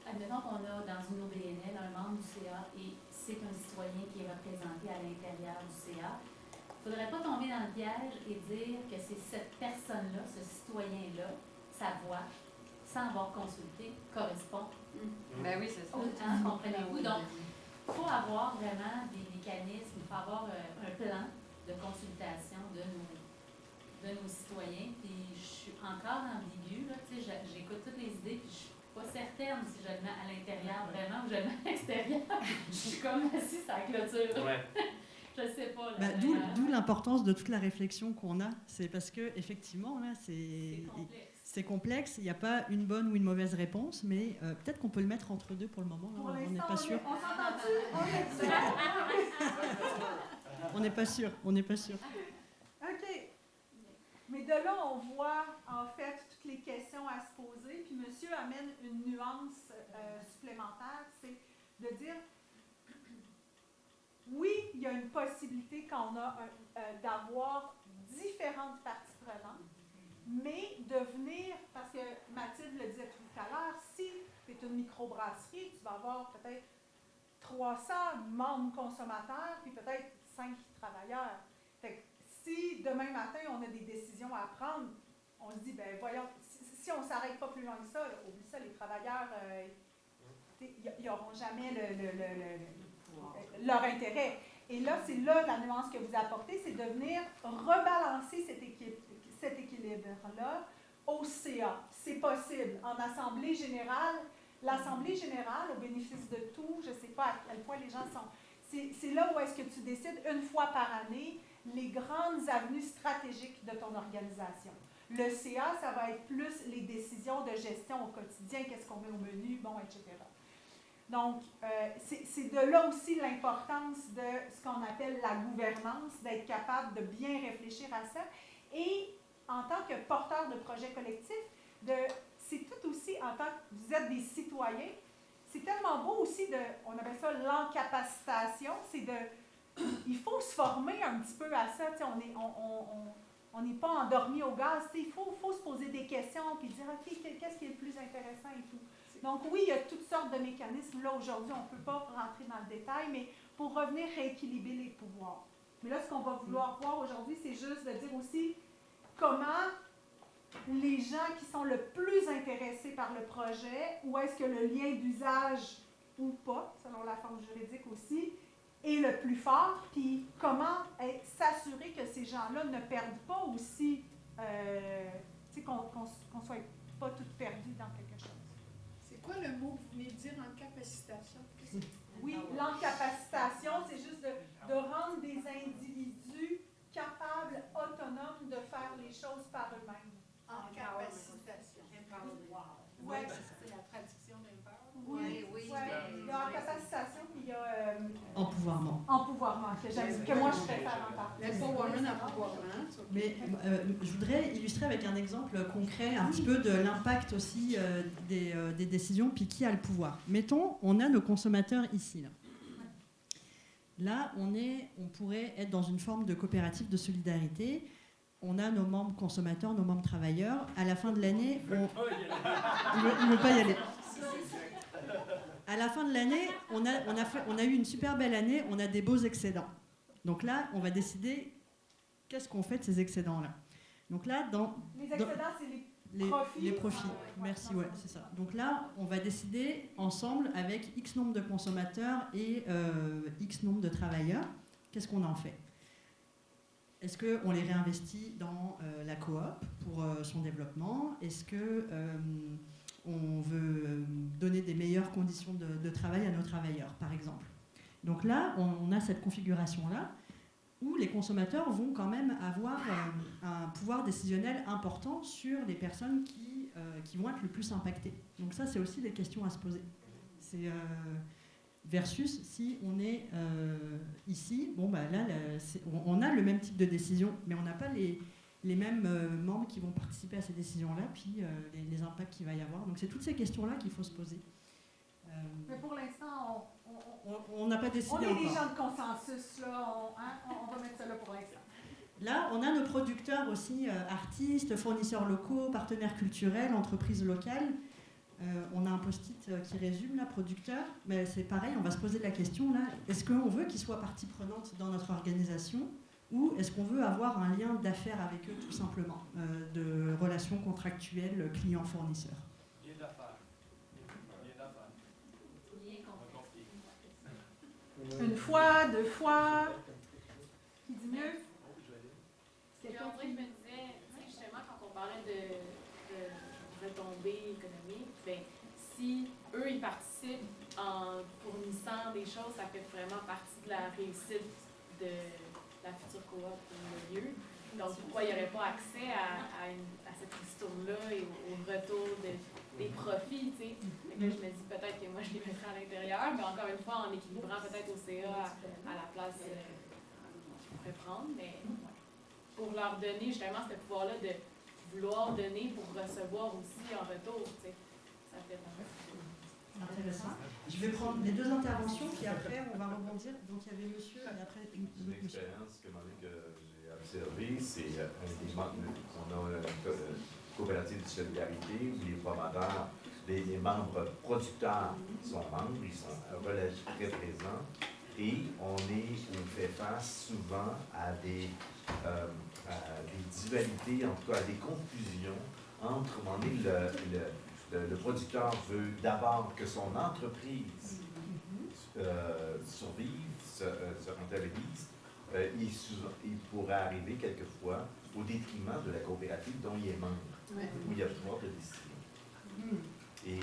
admettons qu'on a dans une OBNL un membre du CA et c'est un citoyen qui est représenté à l'intérieur du CA. Il ne faudrait pas tomber dans le piège et dire que c'est cette personne-là, ce citoyen-là, sa voix, sans avoir consulté, correspond. Ben oui, c'est ça. Comprenez-vous? Donc, il faut avoir vraiment des mécanismes, il faut avoir un plan de consultation de nos citoyens. Puis je suis encore ambiguë, là, tu sais, j'écoute toutes les idées, puis je suis pas certaine si je le mets à l'intérieur vraiment ou je le mets à l'extérieur. Je suis comme assise à la clôture. Ouais. Je sais pas. Là, d'où l'importance de toute la réflexion qu'on a. C'est parce que effectivement, là, c'est complexe. Il n'y a pas une bonne ou une mauvaise réponse, mais peut-être qu'on peut le mettre entre deux pour le moment. Là, on n'est pas sûr. On s'entend-tu? On n'est pas sûr. On n'est pas sûr. OK. Mais de là, on voit en fait toutes les questions à se poser. Puis monsieur amène une nuance supplémentaire, c'est de dire oui, il y a une possibilité qu'on a d'avoir différentes parties prenantes, mais de venir, parce que Mathilde le disait tout à l'heure, si tu es une microbrasserie, tu vas avoir peut-être 300 membres consommateurs, puis peut-être 5 travailleurs. Fait que si demain matin, on a des décisions à prendre, on se dit, ben voyons, si on ne s'arrête pas plus loin que ça, oublie ça, les travailleurs, ils n'auront jamais leur intérêt. Et là, c'est là la nuance que vous apportez, c'est de venir rebalancer cet équilibre-là au CA. C'est possible. En Assemblée générale, l'Assemblée générale, au bénéfice de tout, je ne sais pas à quel point les gens sont... C'est là où est-ce que tu décides, une fois par année, les grandes avenues stratégiques de ton organisation. Le CA, ça va être plus les décisions de gestion au quotidien, qu'est-ce qu'on met au menu, bon, etc. Donc, c'est de là aussi l'importance de ce qu'on appelle la gouvernance, d'être capable de bien réfléchir à ça. Et en tant que porteur de projet collectif, c'est tout aussi, en tant que vous êtes des citoyens, c'est tellement beau aussi on appelle ça l'encapacitation, il faut se former un petit peu à ça, on n'est pas endormi au gaz, il faut se poser des questions puis dire, OK, qu'est-ce qui est le plus intéressant et tout. Donc oui, il y a toutes sortes de mécanismes. Là, aujourd'hui, on ne peut pas rentrer dans le détail, mais pour revenir rééquilibrer les pouvoirs. Mais là, ce qu'on va vouloir voir aujourd'hui, c'est juste de dire aussi comment les gens qui sont le plus intéressés par le projet, ou est-ce que le lien d'usage ou pas, selon la forme juridique aussi, est le plus fort, puis comment s'assurer que ces gens-là ne perdent pas aussi, qu'on ne soit pas toutes perdues dans quelque chose. C'est quoi le mot que vous venez de dire en capacitation? Oui, l'encapacitation, c'est juste de rendre des individus capables, autonomes de faire les choses par eux-mêmes. Encapacitation. Oui, c'est la traduction d'empower. Oui. Il y a encapacitation, puis il y a... Empouvoirment. Empouvoirment, que moi je préfère encore. L'empowerment, empouvoirment. Mais je voudrais illustrer avec un exemple concret un petit peu de l'impact aussi des décisions, puis qui a le pouvoir. Mettons, on a nos consommateurs ici. Là, on pourrait être dans une forme de coopérative de solidarité. On a nos membres consommateurs, nos membres travailleurs. À la fin de l'année, il ne veut pas y aller. À la fin de l'année, on a eu une super belle année, on a des beaux excédents. Donc là, on va décider qu'est-ce qu'on fait de ces excédents-là. Donc là, les excédents, c'est les profits. Merci, ouais, c'est ça. Donc là, on va décider ensemble avec X nombre de consommateurs et X nombre de travailleurs, qu'est-ce qu'on en fait. Est-ce qu'on les réinvestit dans la coop pour son développement? Est-ce qu'on veut donner des meilleures conditions de travail à nos travailleurs, par exemple? Donc là, on a cette configuration-là où les consommateurs vont quand même avoir un pouvoir décisionnel important sur les personnes qui vont être le plus impactées. Donc ça, c'est aussi des questions à se poser. C'est... versus si on est ici, bon bah là, on a le même type de décision, mais on n'a pas les mêmes membres qui vont participer à ces décisions-là, puis les impacts qu'il va y avoir. Donc c'est toutes ces questions-là qu'il faut se poser. Mais pour l'instant, on n'a pas décidé on est des encore. gens de consensus, là. On va mettre ça là pour l'instant. Là, on a nos producteurs aussi, artistes, fournisseurs locaux, partenaires culturels, entreprises locales. On a un post-it qui résume, là, producteurs. Mais c'est pareil, on va se poser la question, là, est-ce qu'on veut qu'ils soient partie prenante dans notre organisation ou est-ce qu'on veut avoir un lien d'affaires avec eux, tout simplement, de relations contractuelles client-fournisseur? Lien d'affaires. Une fois, deux fois. Qui dit mieux? Puis en vrai, je me disais, justement, quand on parlait de retombées économiques, ben, si eux, ils participent en fournissant des choses, ça fait vraiment partie de la réussite de la future coop au milieu. Donc, pourquoi il n'y aurait pas accès à cette ristourne-là et au retour des profits, tu sais? Donc là, je me dis peut-être que moi, je les mettrais à l'intérieur, mais encore une fois, en équilibrant peut-être au CA à la place qu'ils pourraient prendre, mais pour leur donner justement ce pouvoir-là de vouloir donner pour recevoir aussi en retour, tu sais. Ça fait intéressant. Je vais prendre les deux interventions, puis après, on va rebondir. Donc, il y avait monsieur, et après, Une monsieur. expérience que j'ai observée, c'est on a une coopérative de solidarité où les promoteurs, les membres producteurs sont membres, ils sont relativement très présents et on fait face souvent à des dualités, en tout cas à des confusions entre, à un moment donné, le producteur veut d'abord que son entreprise survive, se rentabilise. Il pourrait arriver quelquefois au détriment de la coopérative dont il est membre, où il y a le pouvoir de décision. Et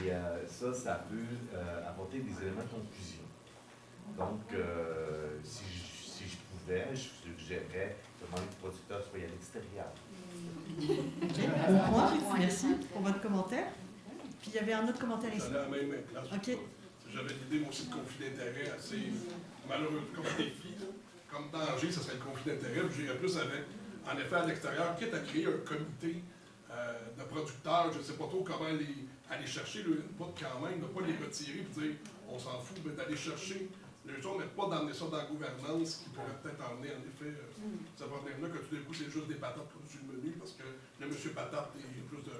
ça peut apporter des éléments de confusion. Donc, si je pouvais, je suggérerais que le producteur soit à l'extérieur. Bon point, merci pour votre commentaire. Puis il y avait un autre commentaire ici. J'allais à la même place. OK. J'avais l'idée, moi aussi, de conflit d'intérêt assez malheureux, comme défi, comme danger, ça serait le conflit d'intérêt. J'irais plus avec, en effet, à l'extérieur, quitte à créer un comité de producteurs, je ne sais pas trop comment aller chercher le input quand même, de ne pas les retirer et dire on s'en fout, mais d'aller chercher les choses, mais pas d'emmener ça dans la gouvernance qui pourrait peut-être emmener en effet ce problème-là, que tout d'un coup c'est juste des patates comme sur le menu parce que le monsieur patate a plus de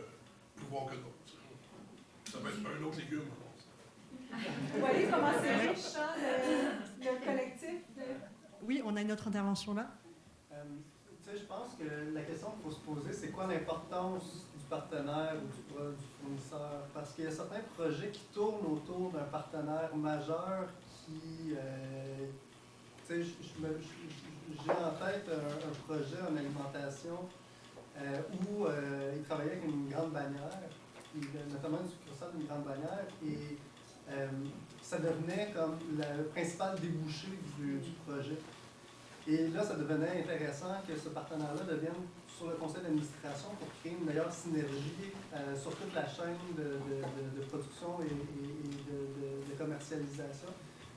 pouvoir que d'autres. Ça peut être un autre légume. Vous voyez comment c'est riche, hein, le collectif de... Oui, on a une autre intervention là. Je pense que la question qu'il faut se poser, c'est quoi l'importance du partenaire ou du fournisseur? Parce qu'il y a certains projets qui tournent autour d'un partenaire majeur qui... j'ai en tête un projet en alimentation où il travaillait avec une grande bannière, notamment une succursale d'une grande bannière, et ça devenait comme le principal débouché du projet. Et là, ça devenait intéressant que ce partenaire-là devienne sur le conseil d'administration pour créer une meilleure synergie sur toute la chaîne de production et de commercialisation.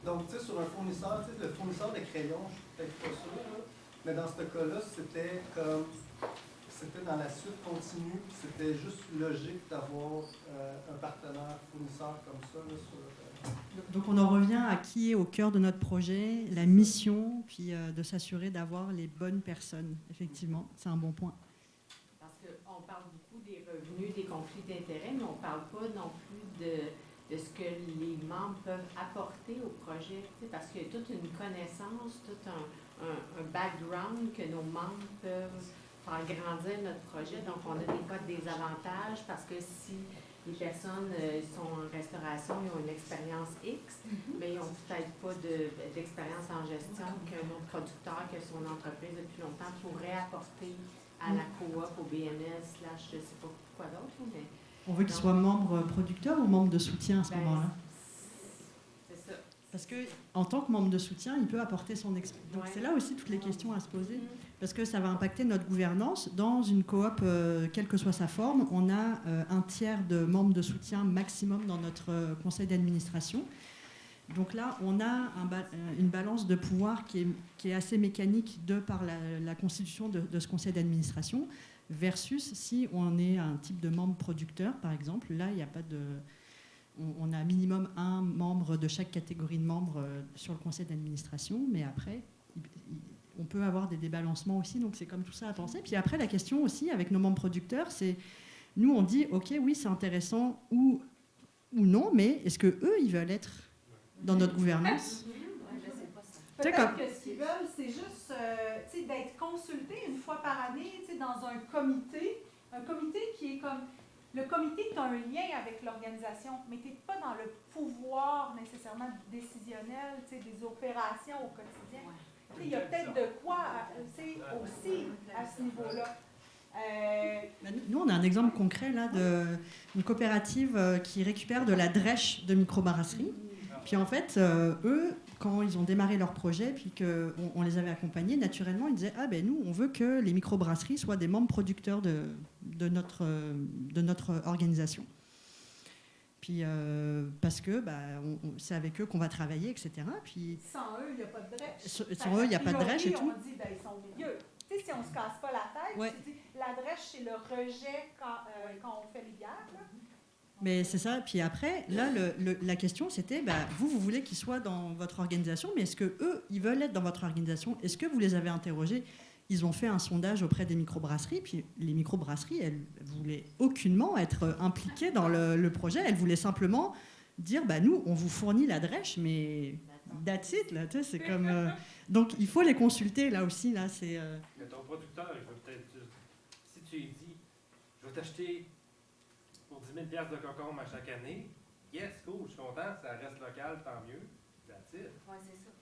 Donc, tu sais, sur un fournisseur, tu sais, le fournisseur de crayons, je suis peut-être pas sûr, là, mais dans ce cas-là, c'était dans la suite continue, c'était juste logique d'avoir un partenaire fournisseur comme ça là, sur Donc on en revient à qui est au cœur de notre projet, la mission, puis de s'assurer d'avoir les bonnes personnes. Effectivement, c'est un bon point. Parce qu'on parle beaucoup des revenus, des conflits d'intérêts, mais on ne parle pas non plus de ce que les membres peuvent apporter au projet. Parce qu'il y a toute une connaissance, tout un background que nos membres peuvent faire grandir notre projet. Donc on a des codes des avantages parce que si les personnes sont en restauration, ils ont une expérience X, mais ils n'ont peut-être pas d'expérience en gestion qu'un autre producteur, que son entreprise depuis longtemps pourrait apporter à la coop, au BNS, / je ne sais pas quoi d'autre. Mais on veut qu'ils soient membres producteurs ou membres de soutien à ce moment-là? C'est ça. Parce qu'en tant que membre de soutien, il peut apporter son expérience. Donc c'est là aussi toutes les questions à se poser. Parce que ça va impacter notre gouvernance. Dans une coop, quelle que soit sa forme, on a un tiers de membres de soutien maximum dans notre conseil d'administration. Donc là, on a une balance de pouvoir qui est assez mécanique de par la constitution de ce conseil d'administration. versus si on est un type de membre producteur, par exemple. Là, il n'y a pas de... On a minimum un membre de chaque catégorie de membres sur le conseil d'administration, mais après, on peut avoir des débalancements aussi, donc c'est comme tout ça à penser. Puis après, la question aussi, avec nos membres producteurs, c'est, nous, on dit, OK, oui, c'est intéressant ou non, mais est-ce qu'eux, ils veulent être dans notre gouvernance? Peut-être que ce qu'ils veulent, c'est juste d'être consultés une fois par année dans un comité qui est comme... Le comité, tu as un lien avec l'organisation, mais tu n'es pas dans le pouvoir nécessairement décisionnel des opérations au quotidien. Il y a peut-être de quoi aussi à ce niveau-là. Nous, on a un exemple concret là d'une coopérative qui récupère de la drèche de microbrasserie. Puis en fait, eux, quand ils ont démarré leur projet, puis qu'on les avait accompagnés, naturellement, ils disaient « Ah ben nous, on veut que les microbrasseries soient des membres producteurs de notre organisation. » Puis parce que c'est avec eux qu'on va travailler, etc. Puis, sans eux, il n'y a pas de drèche. Sans eux, il n'y a pas de drèche et tout. On dit ils sont au milieu. Si on ne se casse pas la tête, ouais. Tu dis, la drèche, c'est le rejet quand on fait les bières. Là. Mais c'est ça. Puis après, là, la question, c'était, vous voulez qu'ils soient dans votre organisation, mais est-ce qu'eux, ils veulent être dans votre organisation? Est-ce que vous les avez interrogés? Ils ont fait un sondage auprès des microbrasseries, puis les microbrasseries, elles ne voulaient aucunement être impliquées dans le projet. Elles voulaient simplement dire, nous, on vous fournit la drèche, mais that's it, là, tu sais, c'est comme... Donc, il faut les consulter, là aussi, là, c'est... Mais ton producteur, il veut peut-être... Si tu lui dis, je vais t'acheter pour 10 000 $ de concombre à chaque année, yes, cool, je suis content, ça reste local, tant mieux. That's it. Oui, c'est ça.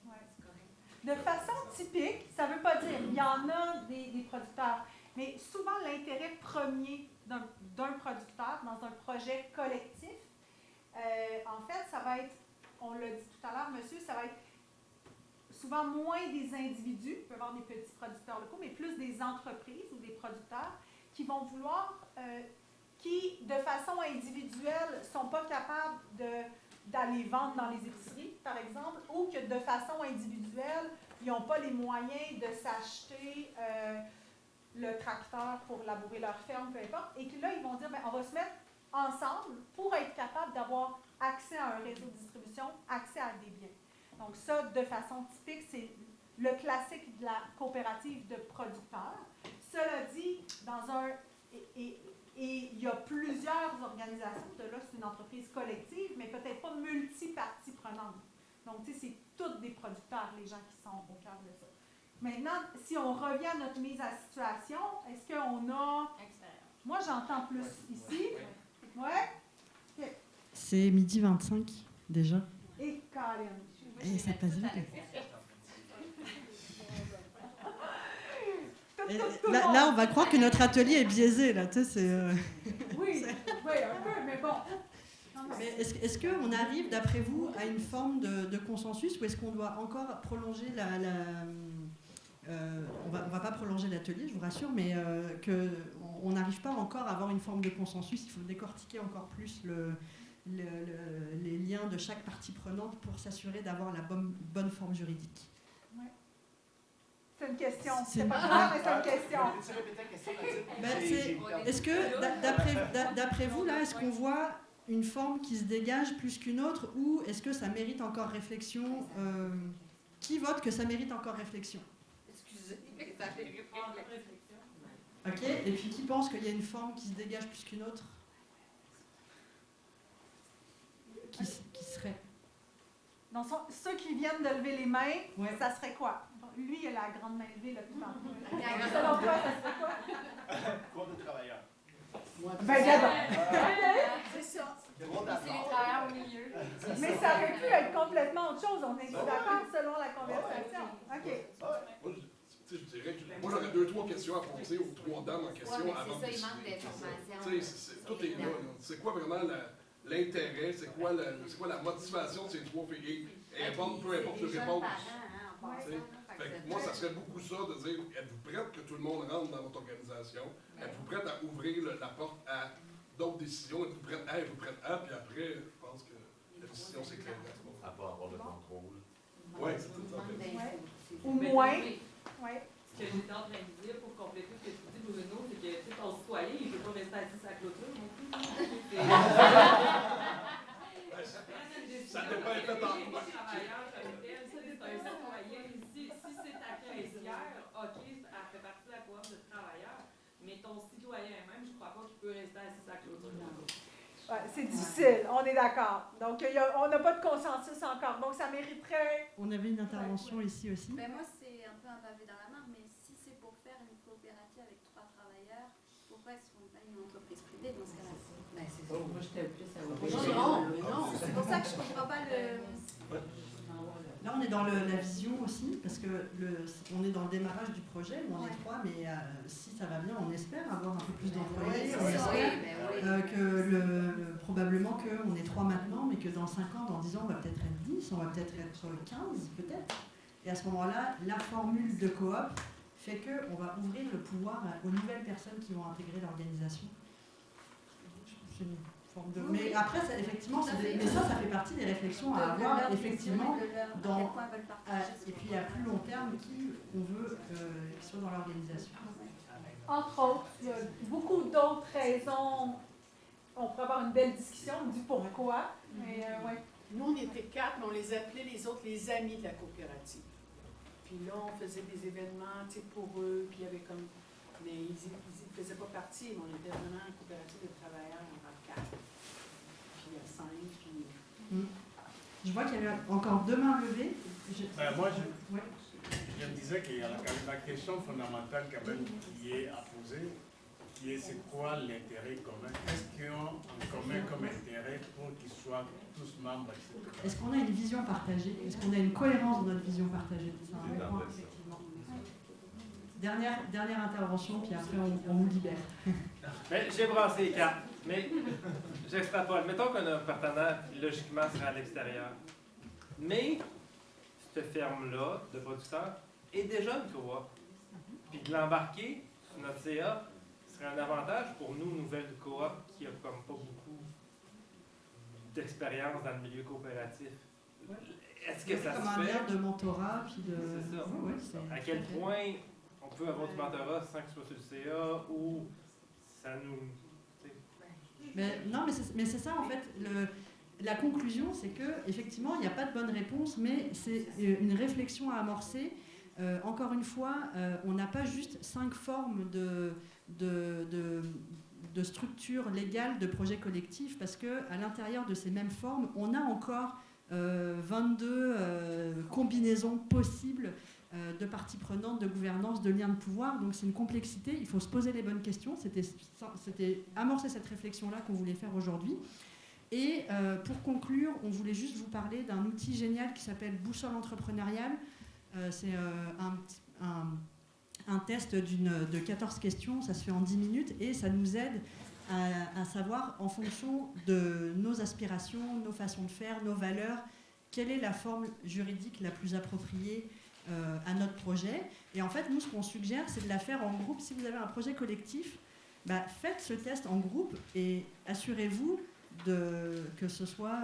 Ouais, c'est correct. De façon typique, ça ne veut pas dire, il y en a des producteurs, mais souvent l'intérêt premier d'un producteur dans un projet collectif, en fait, ça va être, on l'a dit tout à l'heure, monsieur, ça va être souvent moins des individus, il peut y avoir des petits producteurs locaux, mais plus des entreprises ou des producteurs qui vont vouloir, qui de façon individuelle ne sont pas capables d'aller vendre dans les épiceries, par exemple, ou que de façon individuelle, ils n'ont pas les moyens de s'acheter le tracteur pour labourer leur ferme, peu importe, et que là, ils vont dire, on va se mettre ensemble pour être capable d'avoir accès à un réseau de distribution, accès à des biens. Donc ça, de façon typique, c'est le classique de la coopérative de producteurs. Cela dit, et il y a plusieurs organisations, de là c'est une entreprise collective, mais peut-être pas multi-parties prenantes. Donc, tu sais, c'est tous des producteurs, les gens qui sont au cœur de ça. Maintenant, si on revient à notre mise à situation, est-ce qu'on a... Moi, j'entends plus ici. Ouais? C'est 12h25, déjà. Et Karen. Et ça passe vite. Là, on va croire que notre atelier est biaisé, là, tu sais, c'est... Oui, un peu, mais bon. Mais est-ce qu'on arrive, d'après vous, à une forme de consensus ou est-ce qu'on doit encore prolonger on va pas prolonger l'atelier, je vous rassure, mais qu'on n'arrive pas encore à avoir une forme de consensus. Il faut décortiquer encore plus les liens de chaque partie prenante pour s'assurer d'avoir la bonne forme juridique. Ouais. C'est une question. C'est pas grave, mais c'est une question. Est-ce que, d'après vous, là, est-ce qu'on voit une forme qui se dégage plus qu'une autre ou est-ce que ça mérite encore réflexion? Qui vote que ça mérite encore réflexion? Excusez, mais ça mérite réflexion. OK. Et puis qui pense qu'il y a une forme qui se dégage plus qu'une autre? Qui serait? Donc, ceux qui viennent de lever les mains, ça serait quoi? Lui, il a la grande main levée, là, tout en haut. Selon toi, ça serait quoi? Cours de travailleurs. C'est ça. C'est les travailleurs au milieu. Mais ça aurait pu être complètement autre chose. On est d'accord selon la conversation. OK. Je dirais que moi, j'aurais 2-3 questions à poser aux 3 dames en question avant de décider. Tout est là. C'est quoi vraiment l'intérêt? C'est quoi la motivation de ces 3 filles? Et bonne, peu importe les réponses. Moi, ça serait beaucoup ça de dire, êtes-vous prête que tout le monde rentre dans votre organisation? Êtes-vous prête à ouvrir la porte à d'autres décisions? Êtes-vous prête à? Puis après, je pense que la décision, c'est clair. À pas avoir le contrôle. Oui, c'est tout ça. Au moins. Ce que j'étais en train de dire, pour compléter ce que tu dis, Bruno, Ouais, c'est difficile, on est d'accord. Donc, on n'a pas de consensus encore. Donc, ça mériterait... On avait une intervention ici aussi. Ben moi, c'est un peu un pavé dans la mare, mais si c'est pour faire une coopérative avec 3 travailleurs, pourquoi est-ce qu'on a une entreprise privée dans ce cas-là? Ben, c'est ça. Moi, j'étais plus à Non, C'est pour ça que je ne comprends pas le... Là, on est dans la vision aussi, parce que on est dans le démarrage du projet, où on est 3, mais si ça va bien, on espère avoir un peu plus d'employés. On espère probablement qu'on est 3 maintenant, mais que dans 5 ans, dans 10 ans, on va peut-être être 10, on va peut-être être 15, peut-être. Et à ce moment-là, la formule de coop fait qu'on va ouvrir le pouvoir aux nouvelles personnes qui vont intégrer l'organisation. C'est une forme de... Mais après, ça, effectivement, mais ça fait partie des réflexions à avoir, effectivement, et puis à plus long terme, qui on veut qu'ils soient dans l'organisation. Entre autres, il y a beaucoup d'autres raisons. On pourrait avoir une belle discussion du pourquoi. Mais, ouais. Nous, on était 4, mais on les appelait les autres les amis de la coopérative. Puis là, on faisait des événements pour eux, puis il y avait comme... Mais ils ne faisaient pas partie, mais on était vraiment une coopérative de travailleurs en 4. Puis il y a 5, puis... Je vois qu'il y a encore 2 mains levées. Moi, je me disais qu'il y a quand même la question fondamentale quand même qui est à poser, qui est c'est quoi l'intérêt commun? Qu'est-ce qu'ils ont en commun comme intérêt pour qu'ils soient tous membres, etc. Est-ce qu'on a une vision partagée? Est-ce qu'on a une cohérence dans notre vision partagée? C'est un bon point, effectivement. Dernière intervention, puis après on nous libère. J'ai brassé les cartes, mais j'extrapole. Mettons qu'on a un partenaire qui logiquement serait à l'extérieur. Mais cette ferme-là de producteurs est déjà une coop. Puis de l'embarquer sur notre CA serait un avantage pour nous, nouvelle coop, qui a comme pas beaucoup d'expérience dans le milieu coopératif. Est-ce que ça se fait? Comme un lien de mentorat, puis de... C'est ça. Ouais, à quel point on peut avoir du mentorat sans que ce soit sur le CA ou ça nous... Mais c'est ça, en fait, la conclusion, c'est qu'effectivement, il n'y a pas de bonne réponse, mais c'est une réflexion à amorcer. Encore une fois, on n'a pas juste 5 formes de structures légales de projets collectifs, parce qu'à l'intérieur de ces mêmes formes, on a encore 22 combinaisons possibles de parties prenantes, de gouvernance, de liens de pouvoir. Donc c'est une complexité, il faut se poser les bonnes questions. C'était amorcer cette réflexion-là qu'on voulait faire aujourd'hui. Et pour conclure, on voulait juste vous parler d'un outil génial qui s'appelle Boussole entrepreneuriale. C'est un test de 14 questions, ça se fait en 10 minutes et ça nous aide à savoir, en fonction de nos aspirations, nos façons de faire, nos valeurs, quelle est la forme juridique la plus appropriée à notre projet. Et en fait, nous, ce qu'on suggère, c'est de la faire en groupe. Si vous avez un projet collectif, faites ce test en groupe et assurez-vous que ce soit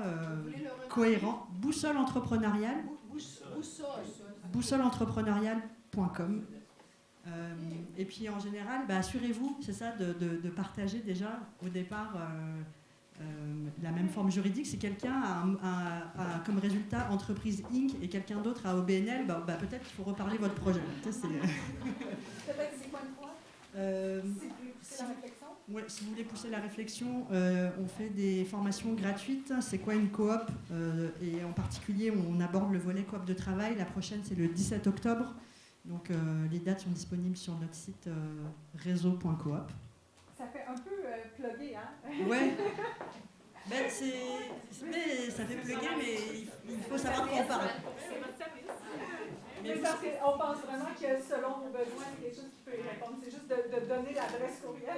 cohérent. Boussole entrepreneuriale. Boussoleentreprenariale.com. Et puis en général, assurez-vous, c'est ça, de partager déjà au départ la même forme juridique. Si quelqu'un a comme résultat entreprise Inc. et quelqu'un d'autre a OBNL, peut-être qu'il faut reparler votre projet. Peut-être c'est quoi une fois? Si vous voulez pousser la réflexion? Ouais, si vous voulez pousser la réflexion, on fait des formations gratuites. C'est quoi une coop? Et en particulier, on aborde le volet coop de travail. La prochaine, c'est le 17 octobre. Donc les dates sont disponibles sur notre site réseau.coop. Ça fait un peu plugger, hein? Ouais. Ça fait plugger, mais il faut savoir de quoi on parle. C'est votre service. Mais parce qu'on pense vraiment que selon vos besoins, c'est quelque chose qui peut y répondre. C'est juste de donner l'adresse courriel.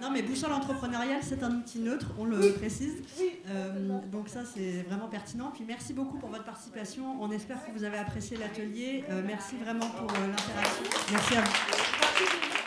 Non, mais Boussole entrepreneuriale, c'est un outil neutre, on le précise. Oui. Donc ça, c'est vraiment pertinent. Puis merci beaucoup pour votre participation. On espère que vous avez apprécié l'atelier. Merci vraiment pour l'interaction. Merci à vous.